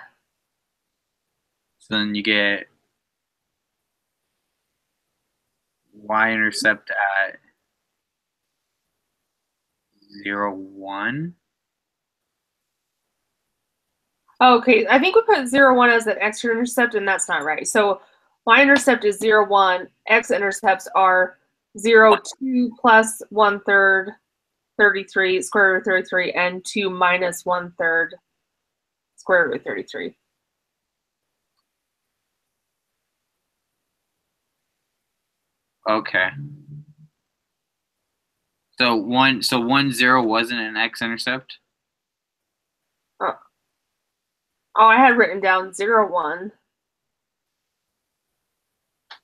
So then you get y-intercept at 0, 1. Okay, I think we put 0, 1 as an x-intercept, and that's not right. So y-intercept is 0, 1. X-intercepts are 0, 2 plus 1/3 33 square root of 33 and 2 minus 1/3 square root of 33. Okay. So 1 0 wasn't an x-intercept? Oh, I had written down 0, 1.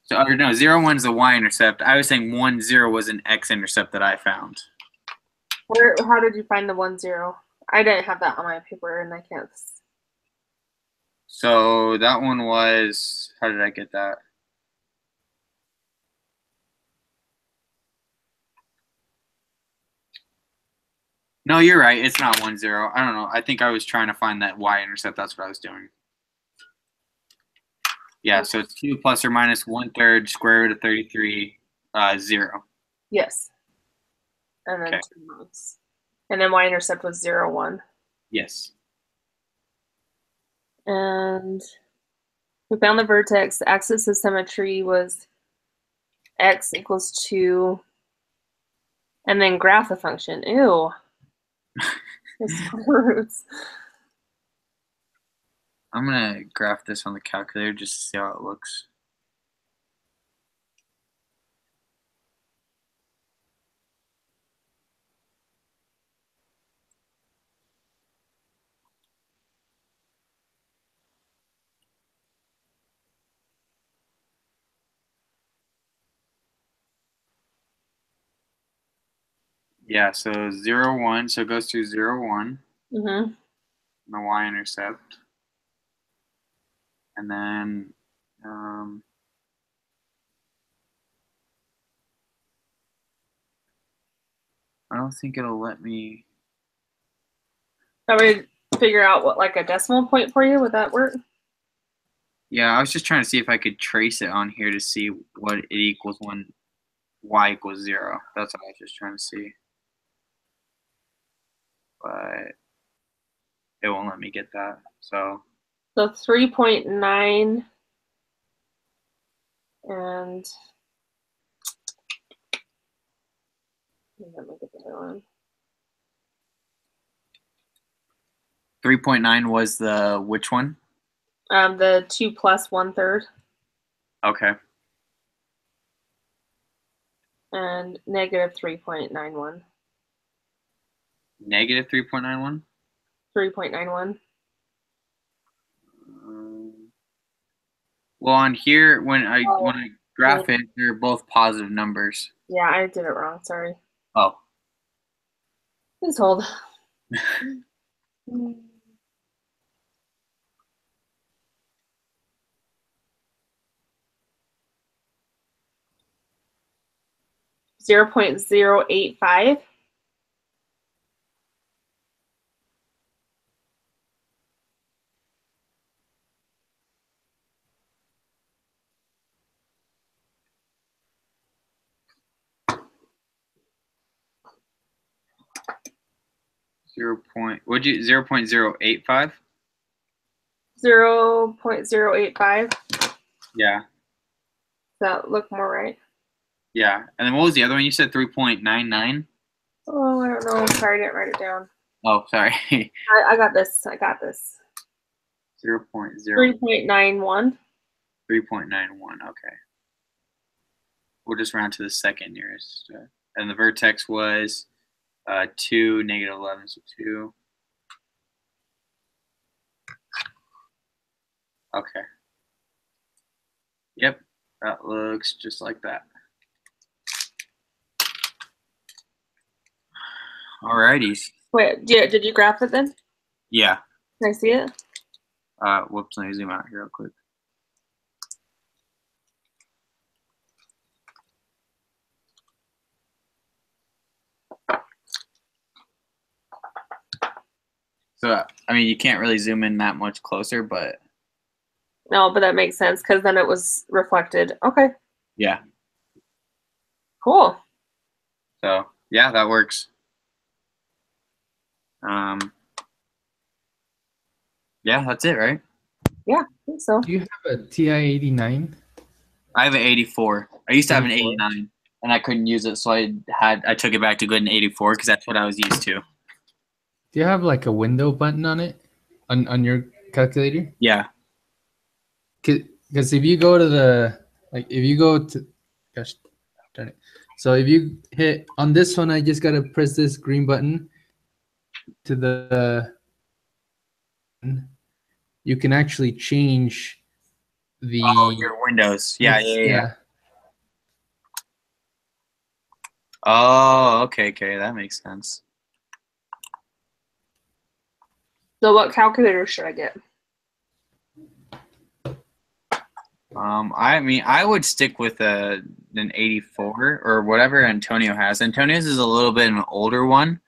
So, or no, 0, 1 is a y-intercept. I was saying 1 0 was an x-intercept that I found. How did you find the 1, 0? I didn't have that on my paper, and I can't. So that one was, how did I get that? No, you're right. It's not 1, 0. I don't know. I think I was trying to find that y-intercept. That's what I was doing. Yeah, so it's 2 plus or minus 1/3 square root of 33, 0. Yes. And then Okay. 2 months. And then y-intercept was 0, 1. Yes. And we found the vertex. The axis of symmetry was x equals 2. And then graph the function. Ew. The square roots. I'm going to graph this on the calculator just to see how it looks. Yeah, so 0, 1. So it goes through 0, 1. Mm-hmm. The y-intercept. And then I don't think it'll let me. Shall we figure out what, like, a decimal point for you? Would that work? Yeah, I was just trying to see if I could trace it on here to see what it equals when y equals 0. That's what I was just trying to see. But it won't let me get that. So 3.9 and let me get the other one. 3.9 was the which one? The 2 plus 1/3 Okay. and negative 3.91. Negative 3.91? 3.91. Well, on here, when I graph it, they're both positive numbers. Yeah, I did it wrong. Sorry. Oh. Please hold. 0.085. What'd you 0.085? 0.085. Yeah. Does that look more right? Yeah. And then what was the other one? You said 3.99? Oh, I don't know. Sorry, I didn't write it down. Oh, sorry. I got this. I got this. 0.0. 3.91. 3.91. Okay. We'll just round to the second nearest. And the vertex was 2, negative 11, so 2. Okay. Yep, that looks just like that. Alrighty. Wait, did you graph it then? Yeah. Can I see it? Whoops, let me zoom out here real quick. So, I mean, you can't really zoom in that much closer, but... No, but that makes sense because then it was reflected. Okay. Yeah. Cool. So, yeah, that works. Yeah, that's it, right? Yeah, I think so. Do you have a TI 89? I have an 84. I used to have an 84. 89, and I couldn't use it, so I took it back to good an 84 because that's what I was used to. Do you have like a window button on it, on your calculator? Yeah. Because if you go to gosh darn it. So if you hit on this one, I just gotta press this green button to the. You can actually change the. Your windows. Yeah. Yeah. Oh, okay, that makes sense. So what calculator should I get? I mean, I would stick with an 84 or whatever Antonio has. Antonio's is a little bit an older one,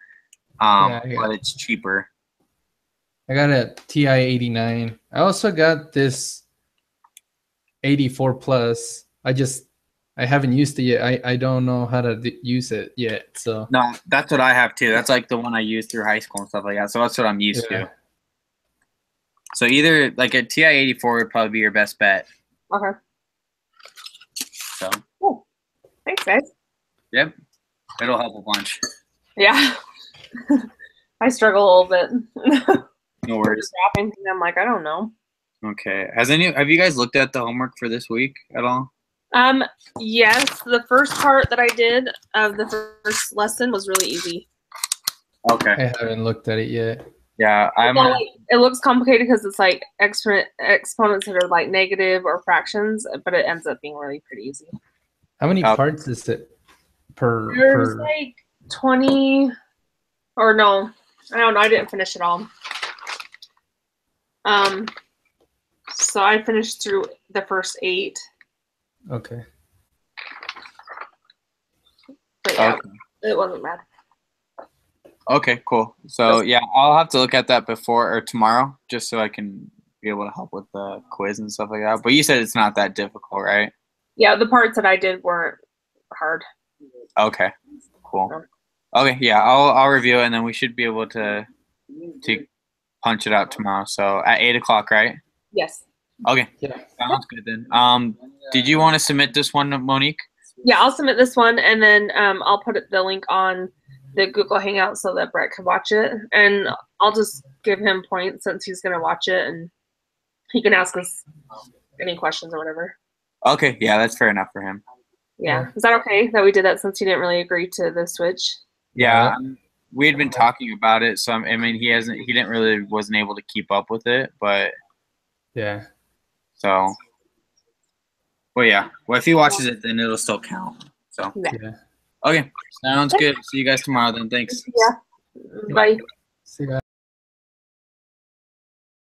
Yeah, but it's cheaper. I got a TI 89. I also got this 84 plus. I haven't used it yet. I don't know how to use it yet. So No, that's what I have too. That's like the one I used through high school and stuff like that. So that's what I'm used yeah. to. So either like a TI 84 would probably be your best bet. Okay. So Cool. Thanks, guys. yep, it'll help a bunch. Yeah. I struggle a little bit. No worries. Wrapping, and I'm like, I don't know. Okay. Have you guys looked at the homework for this week at all? Yes, the first part that I did of the first lesson was really easy. Okay. I haven't looked at it yet. Yeah, It looks complicated because it's like exponents that are like negative or fractions, but it ends up being really pretty easy. How many Okay. parts is it per? There's like 20, or no, I don't know. I didn't finish it all. So I finished through the first 8. Okay. But yeah, Okay. it wasn't bad. Okay, cool. So yeah, I'll have to look at that before or tomorrow, just so I can be able to help with the quiz and stuff like that. But you said it's not that difficult, right? Yeah, the parts that I did weren't hard. Okay, cool. Okay, yeah, I'll review it and then we should be able to punch it out tomorrow. So at 8 o'clock, right? Yes. Okay, Yeah. sounds good then. Did you want to submit this one, Monique? Yeah, I'll submit this one, and then I'll put the link on the Google Hangout so that Brett can watch it, and I'll just give him points since he's gonna watch it, and he can ask us any questions or whatever. Okay, yeah, that's fair enough for him. Yeah, is that okay that we did that since he didn't really agree to the switch? Yeah, we had been talking about it, so I mean, he wasn't able to keep up with it, but Yeah. so. Well, yeah. Well, if he watches it, then it'll still count. So. Yeah. Okay, sounds good. See you guys tomorrow then. Thanks. Yeah. Bye. See you guys.